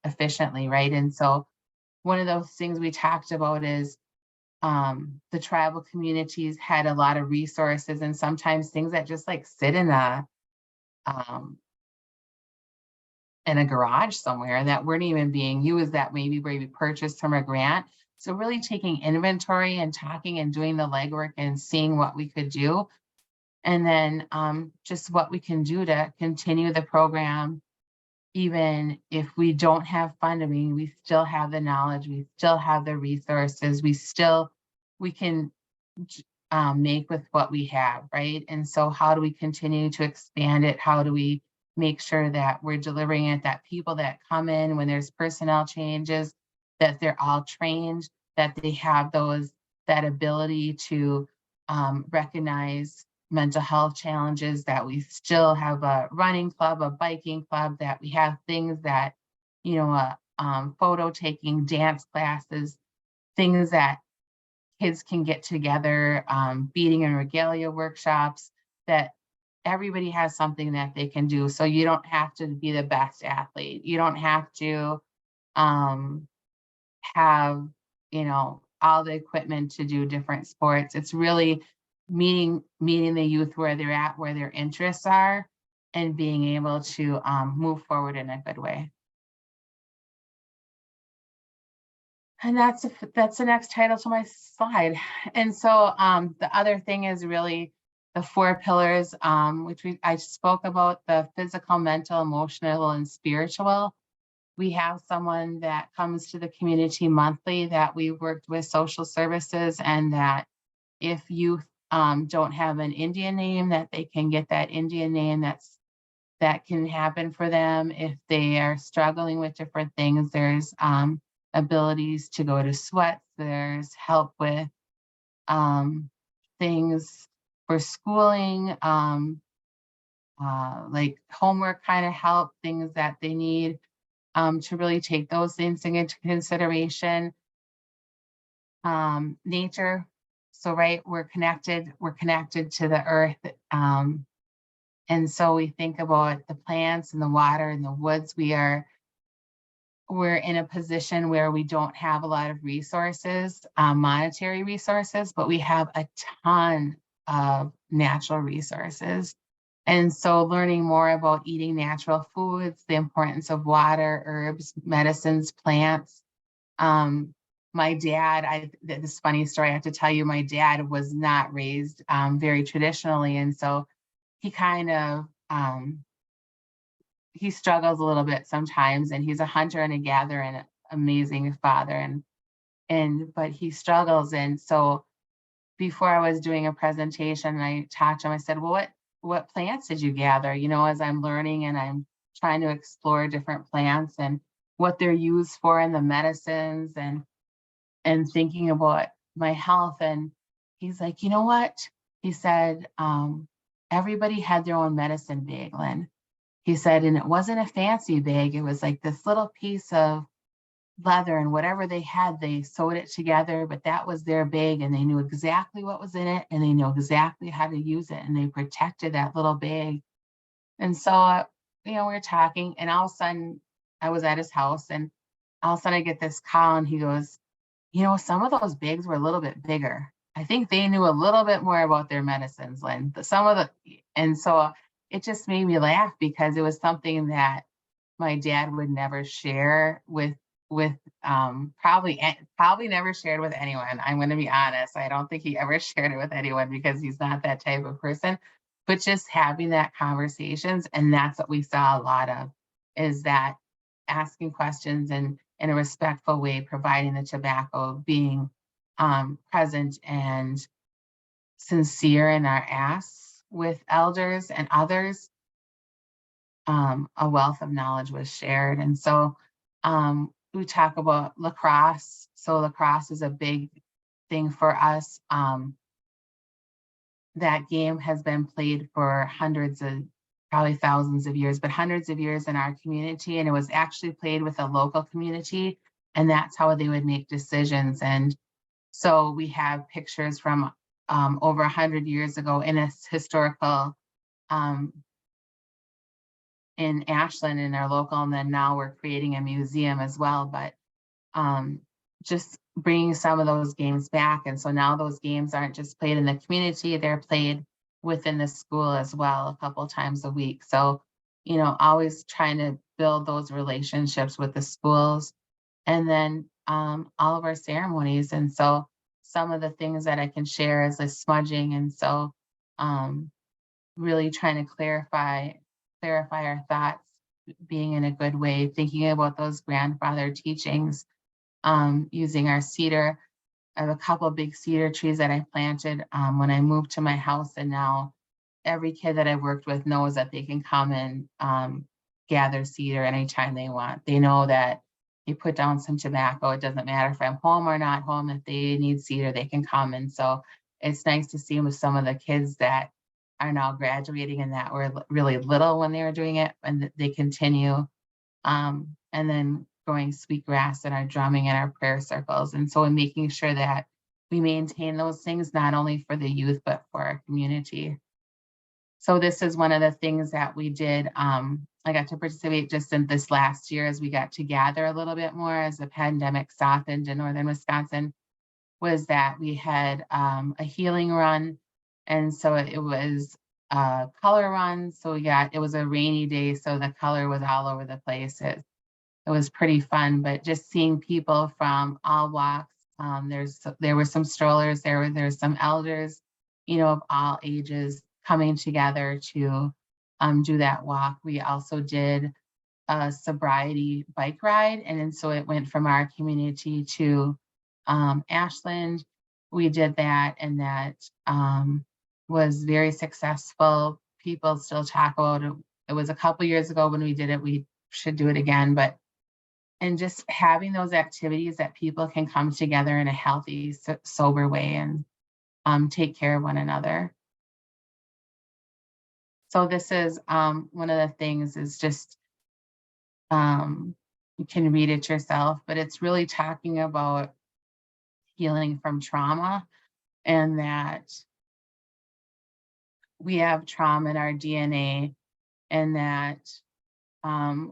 efficiently, right? And so one of those things we talked about is the tribal communities had a lot of resources and sometimes things that just like sit in a garage somewhere that weren't even being used, that maybe where we purchased from a grant. So really taking inventory and talking and doing the legwork and seeing what we could do. And then just what we can do to continue the program. Even if we don't have funding, we still have the knowledge, we still have the resources, we can make with what we have, right? And so how do we continue to expand it? How do we make sure that we're delivering it, that people that come in when there's personnel changes, that they're all trained, that they have that ability to recognize mental health challenges, that we still have a running club, a biking club, that we have things that, photo taking, dance classes, things that kids can get together, beading and regalia workshops, that everybody has something that they can do. So you don't have to be the best athlete. You don't have to have, all the equipment to do different sports. It's really meeting the youth where they're at, where their interests are, and being able to move forward in a good way. And that's the next title to my slide. And so the other thing is really the 4 pillars, which I spoke about: the physical, mental, emotional, and spiritual. We have someone that comes to the community monthly that we worked with social services, and that if youth don't have an Indian name, that they can get that Indian name. That can happen for them. If they are struggling with different things, there's abilities to go to sweats. There's help with things for schooling, like homework kind of help, things that they need to really take those things into consideration. Nature. So, right, we're connected to the earth. And so we think about the plants and the water and the woods. We're in a position where we don't have a lot of resources, monetary resources, but we have a ton of natural resources. And so learning more about eating natural foods, the importance of water, herbs, medicines, plants. My dad, this funny story I have to tell you, my dad was not raised very traditionally. And so he kind of, he struggles a little bit sometimes, and he's a hunter and a gatherer and an amazing father. But he struggles. And so before I was doing a presentation, I talked to him, I said, well, what plants did you gather? You know, as I'm learning and I'm trying to explore different plants and what they're used for in the medicines and thinking about my health. And he's like, you know what? He said, everybody had their own medicine bag, Lynn. He said, and it wasn't a fancy bag. It was like this little piece of leather, and whatever they had, they sewed it together, but that was their bag, and they knew exactly what was in it, and they knew exactly how to use it, and they protected that little bag. And so, we were talking, and all of a sudden I was at his house, and all of a sudden I get this call, and he goes, some of those bags were a little bit bigger. I think they knew a little bit more about their medicines, Lynn. And so it just made me laugh because it was something that my dad would never share with probably never shared with anyone. I'm going to be honest. I don't think he ever shared it with anyone because he's not that type of person. But just having that conversations, and that's what we saw a lot of, is that asking questions and in a respectful way, providing the tobacco, being present and sincere in our asks with elders and others. A wealth of knowledge was shared. And so we talk about lacrosse. So lacrosse is a big thing for us. That game has been played for hundreds of, probably thousands of years, but hundreds of years in our community. And it was actually played with a local community, and that's how they would make decisions. And so we have pictures from over 100 years ago in a historical in Ashland in our local, and then now we're creating a museum as well. But just bringing some of those games back. And so now those games aren't just played in the community, they're played within the school as well, a couple times a week. So, always trying to build those relationships with the schools, and then all of our ceremonies. And so some of the things that I can share is the smudging. And so really trying to clarify our thoughts, being in a good way, thinking about those grandfather teachings, using our cedar. I have a couple of big cedar trees that I planted when I moved to my house, and now every kid that I've worked with knows that they can come and gather cedar anytime they want. They know that you put down some tobacco, it doesn't matter if I'm home or not home, if they need cedar, they can come. And so it's nice to see with some of the kids that are now graduating and that were really little when they were doing it, and they continue. And then growing sweetgrass in our drumming and our prayer circles. And so in making sure that we maintain those things, not only for the youth, but for our community. So this is one of the things that we did. I got to participate just in this last year as we got to gather a little bit more as the pandemic softened in northern Wisconsin, was that we had a healing run. And so it was a color run. So it was a rainy day, so the color was all over the place. It was pretty fun, but just seeing people from all walks. There were some strollers, there's some elders, of all ages coming together to do that walk. We also did a sobriety bike ride, and so it went from our community to Ashland. We did that, and that was very successful. People still talk about it. It was a couple years ago when we did it. We should do it again, and just having those activities that people can come together in a healthy, sober way and take care of one another. So this is one of the things is just, you can read it yourself, but it's really talking about healing from trauma, and that we have trauma in our DNA, and that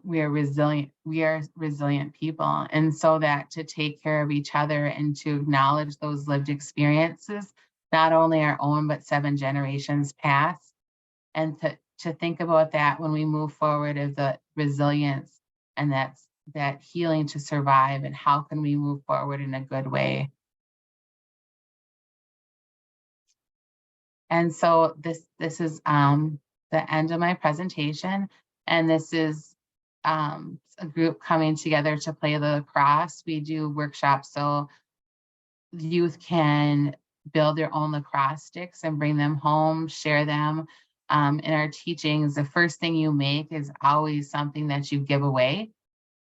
we are resilient people. And so that to take care of each other and to acknowledge those lived experiences, not only our own, but 7 generations past, and to think about that when we move forward of the resilience and that healing to survive, and how can we move forward in a good way. And so this is the end of my presentation. And this is a group coming together to play the lacrosse. We do workshops, so youth can build their own lacrosse sticks and bring them home, share them. In our teachings, the first thing you make is always something that you give away.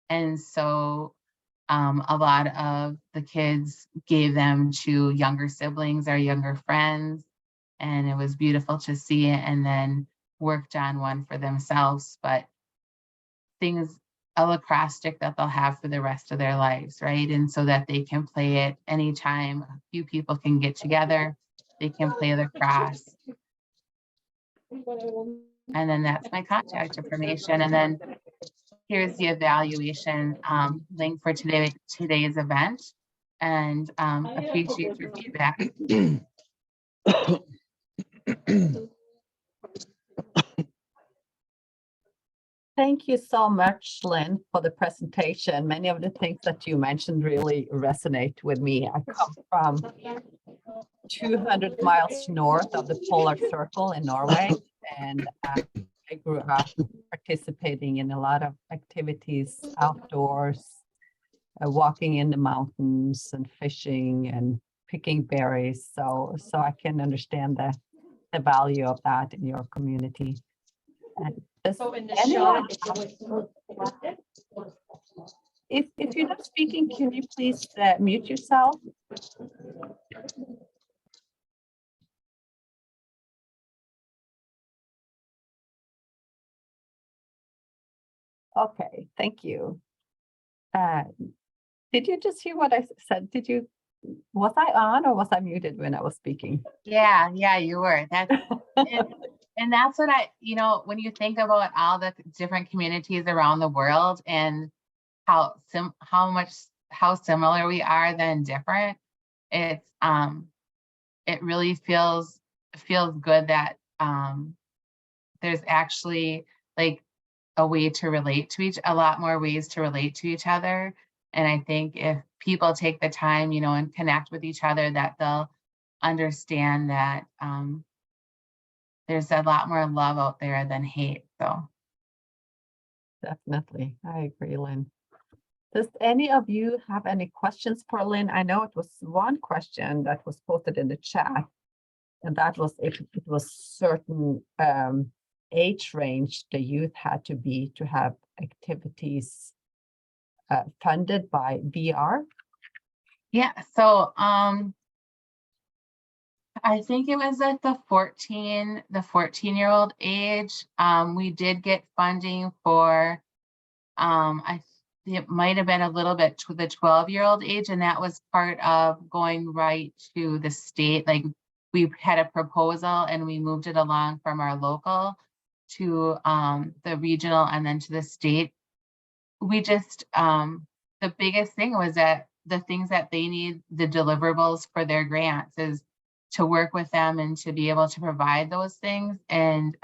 And so a lot of the kids gave them to younger siblings or younger friends, and it was beautiful to see it, and then worked on one for themselves. But a lacrosse stick that they'll have for the rest of their lives, right? And so that they can play it anytime a few people can get together, they can play lacrosse. And then that's my contact information. And then here's the evaluation link for today's event. And appreciate your feedback. Thank you so much, Lynn, for the presentation. Many of the things that you mentioned really resonate with me. I come from 200 miles north of the polar circle in Norway, and I grew up participating in a lot of activities outdoors, walking in the mountains and fishing and picking berries. So I can understand the value of that in your community. And anyone, if you're not speaking, can you please mute yourself? Okay, thank you. Did you just hear what I said? Was I on or was I muted when I was speaking? Yeah, you were. And that's what when you think about all the different communities around the world and how similar we are than different, it really feels good that there's actually like a way to relate to a lot more ways to relate to each other. And I think if people take the time, and connect with each other, that they'll understand that there's a lot more love out there than hate. So definitely, I agree, Lynn. Does any of you have any questions for Lynn? I know it was one question that was posted in the chat, and that was if it was certain age range the youth had to be to have activities funded by VR. Yeah, so I think it was at the 14-year-old age. We did get funding for it might have been a little bit to the 12-year-old age, and that was part of going right to the state. Like we had a proposal and we moved it along from our local to the regional and then to the state. We just the biggest thing was that the things that they need, the deliverables for their grants, is to work with them and to be able to provide those things and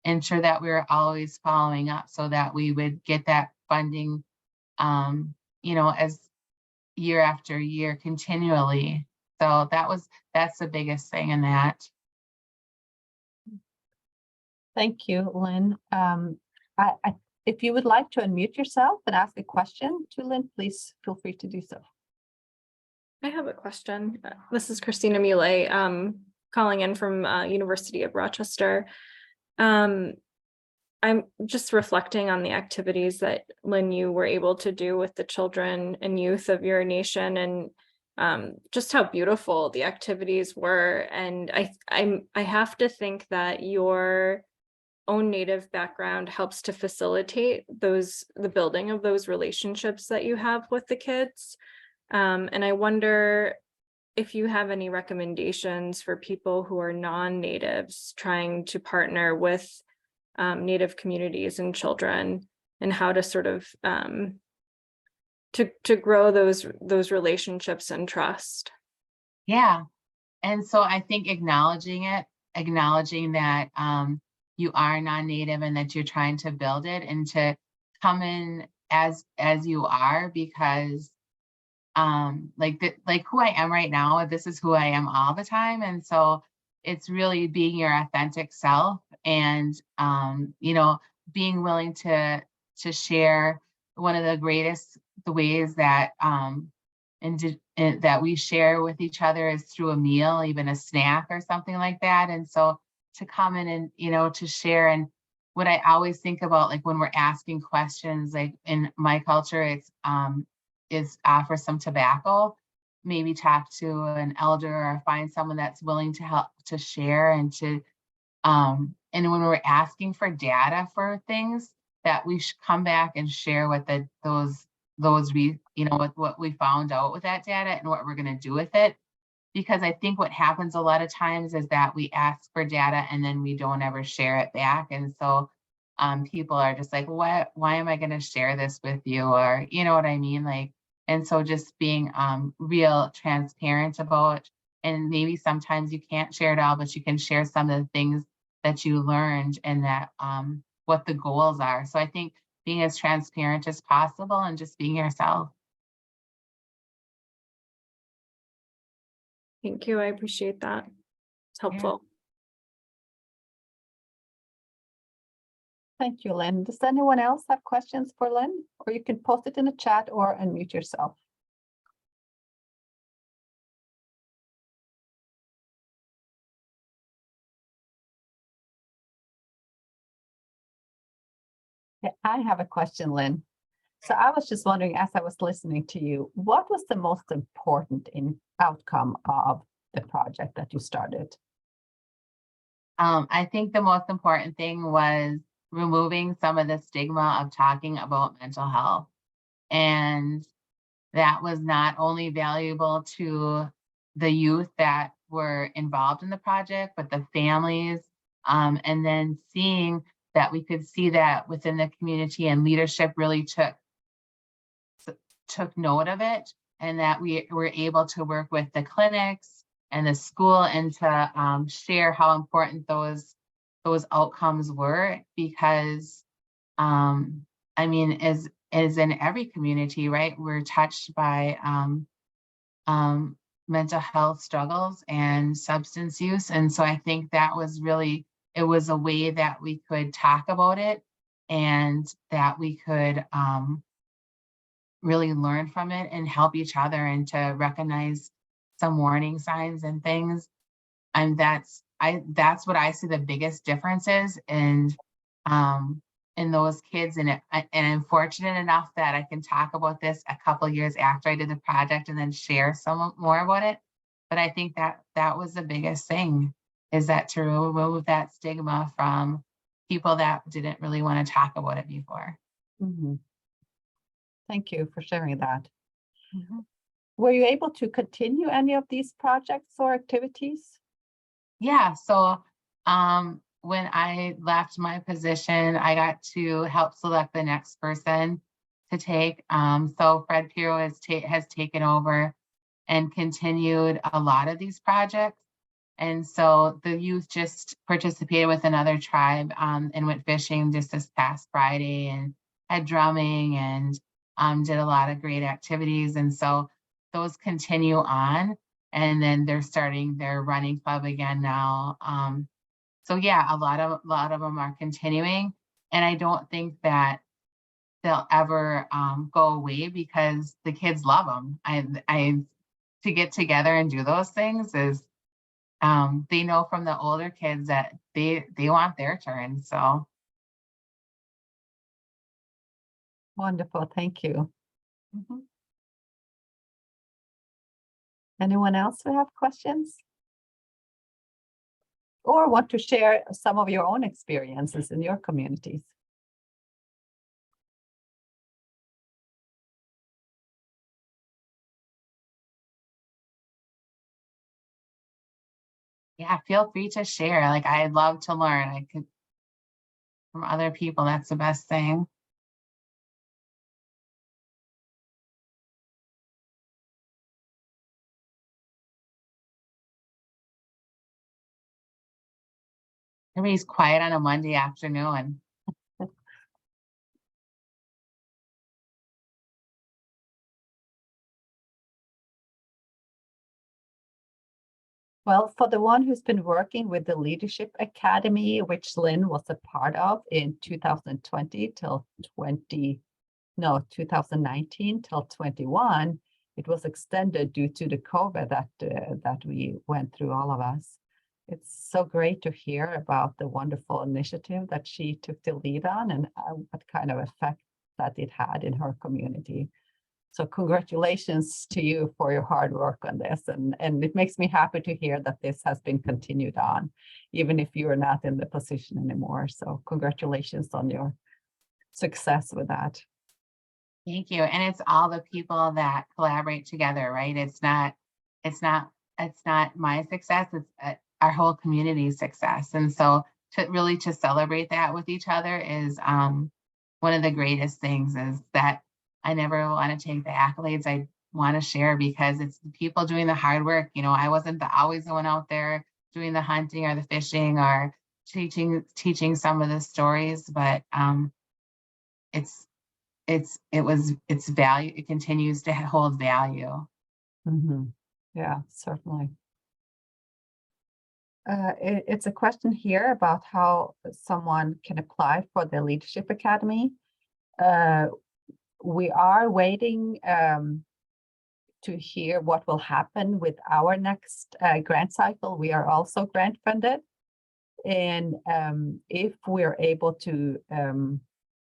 ensure that we were always following up so that we would get that funding, as year after year continually. So that's the biggest thing in that. Thank you, Lynn. If you would like to unmute yourself and ask a question to Lynn, please feel free to do so. I have a question. This is Christina Muley, calling in from University of Rochester. I'm just reflecting on the activities that, Lynn, you were able to do with the children and youth of your nation, and just how beautiful the activities were. And I have to think that your own Native background helps to facilitate the building of those relationships that you have with the kids. And I wonder if you have any recommendations for people who are non-natives trying to partner with Native communities and children, and how to sort of to grow those relationships and trust. Yeah. And so I think acknowledging that you are non-native and that you're trying to build it, and to come in as you are, because like who I am right now, this is who I am all the time. And so it's really being your authentic self, and being willing to share one of the ways that and that we share with each other is through a meal, even a snack or something like that. And so to come in and, to share, and what I always think about, like when we're asking questions, like in my culture, it's is offer some tobacco, maybe talk to an elder or find someone that's willing to help to share and to and when we're asking for data for things, that we should come back and share what those we with what we found out with that data and what we're going to do with it. Because I think what happens a lot of times is that we ask for data and then we don't ever share it back. And so people are just like, why am I going to share this with you? Or, you know what I mean? Like, and so just being real transparent about, and maybe sometimes you can't share it all, but you can share some of the things that you learned and that what the goals are. So I think being as transparent as possible and just being yourself. Thank you. I appreciate that. It's helpful. Thank you, Lynn. Does anyone else have questions for Lynn? Or you can post it in the chat or unmute yourself. Yeah, I have a question, Lynn. So I was just wondering, as I was listening to you, what was the most important outcome of the project that you started? I think the most important thing was removing some of the stigma of talking about mental health. And that was not only valuable to the youth that were involved in the project, but the families. And then seeing that we could see that within the community and leadership really took note of it, and that we were able to work with the clinics and the school and to share how important those outcomes were. Because I mean, as in every community, right, we're touched by mental health struggles and substance use. And so I think that was really, it was a way that we could talk about it and that we could really learn from it and help each other and to recognize some warning signs and things. And that's what I see the biggest differences in those kids. And I'm fortunate enough that I can talk about this a couple years after I did the project and then share some more about it. But I think that was the biggest thing, is that to remove that stigma from people that didn't really want to talk about it before. Mm-hmm. Thank you for sharing that. Mm-hmm. Were you able to continue any of these projects or activities? Yeah, so when I left my position, I got to help select the next person to take. So Fred Piro has taken over and continued a lot of these projects. And so the youth just participated with another tribe and went fishing just this past Friday and had drumming and did a lot of great activities. And so those continue on. And then they're starting their running club again now. So yeah, a lot of them are continuing, and I don't think that they'll ever go away because the kids love them. I to get together and do those things is they know from the older kids that they want their turn. So Wonderful, thank you. mm-hmm. Anyone else who have questions? Or want to share some of your own experiences in your communities? Yeah, feel free to share. Like, I'd love to learn. I could from other people. That's the best thing. Everybody's quiet on a Monday afternoon. Well, for the one who's been working with the Leadership Academy, which Lynn was a part of in 2020 till 2019 till 21, it was extended due to the COVID that we went through, all of us. It's so great to hear about the wonderful initiative that she took the lead on and what kind of effect that it had in her community. So congratulations to you for your hard work on this. And it makes me happy to hear that this has been continued on, even if you are not in the position anymore. So congratulations on your success with that. Thank you. And it's all the people that collaborate together, right? It's not my success, it's our whole community's success. And so to celebrate that with each other is one of the greatest things, is that I never want to take the accolades. I want to share, because it's the people doing the hard work. You know, I wasn't always the one out there doing the hunting or the fishing or teaching some of the stories, but it's value. It continues to hold value. Yeah, certainly. It's a question here about how someone can apply for the Leadership Academy. We are waiting to hear what will happen with our next grant cycle. We are also grant funded. And if we're able to,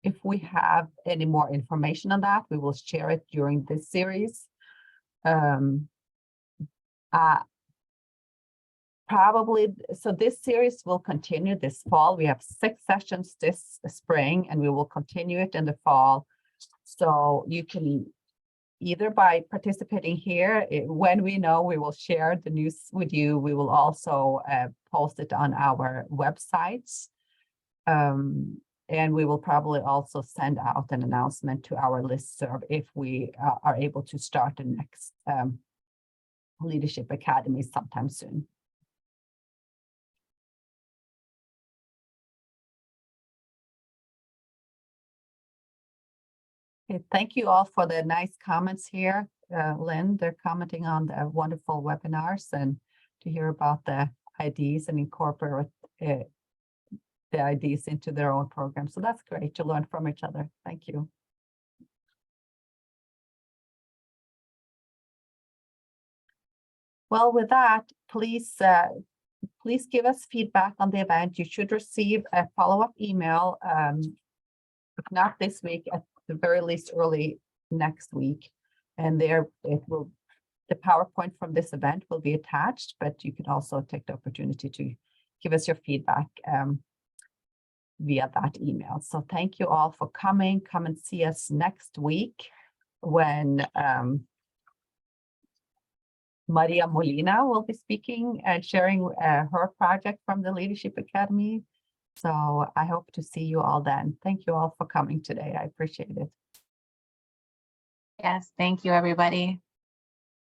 if we have any more information on that, we will share it during this series. Probably, so this series will continue this fall. We have 6 sessions this spring, and we will continue it in the fall. So you can either by participating here, when we know, we will share the news with you. We will also post it on our websites. And we will probably also send out an announcement to our listserv if we are able to start the next Leadership Academy sometime soon. Okay, thank you all for the nice comments here. Lynn, they're commenting on the wonderful webinars and to hear about the ideas and incorporate the ideas into their own program. So that's great to learn from each other. Thank you. Well, with that, please give us feedback on the event. You should receive a follow-up email, if not this week, at the very least early next week. And there the PowerPoint from this event will be attached, but you can also take the opportunity to give us your feedback via that email. So thank you all for coming. Come and see us next week when Maria Molina will be speaking and sharing her project from the Leadership Academy. So I hope to see you all then. Thank you all for coming today. I appreciate it. Yes, thank you, everybody.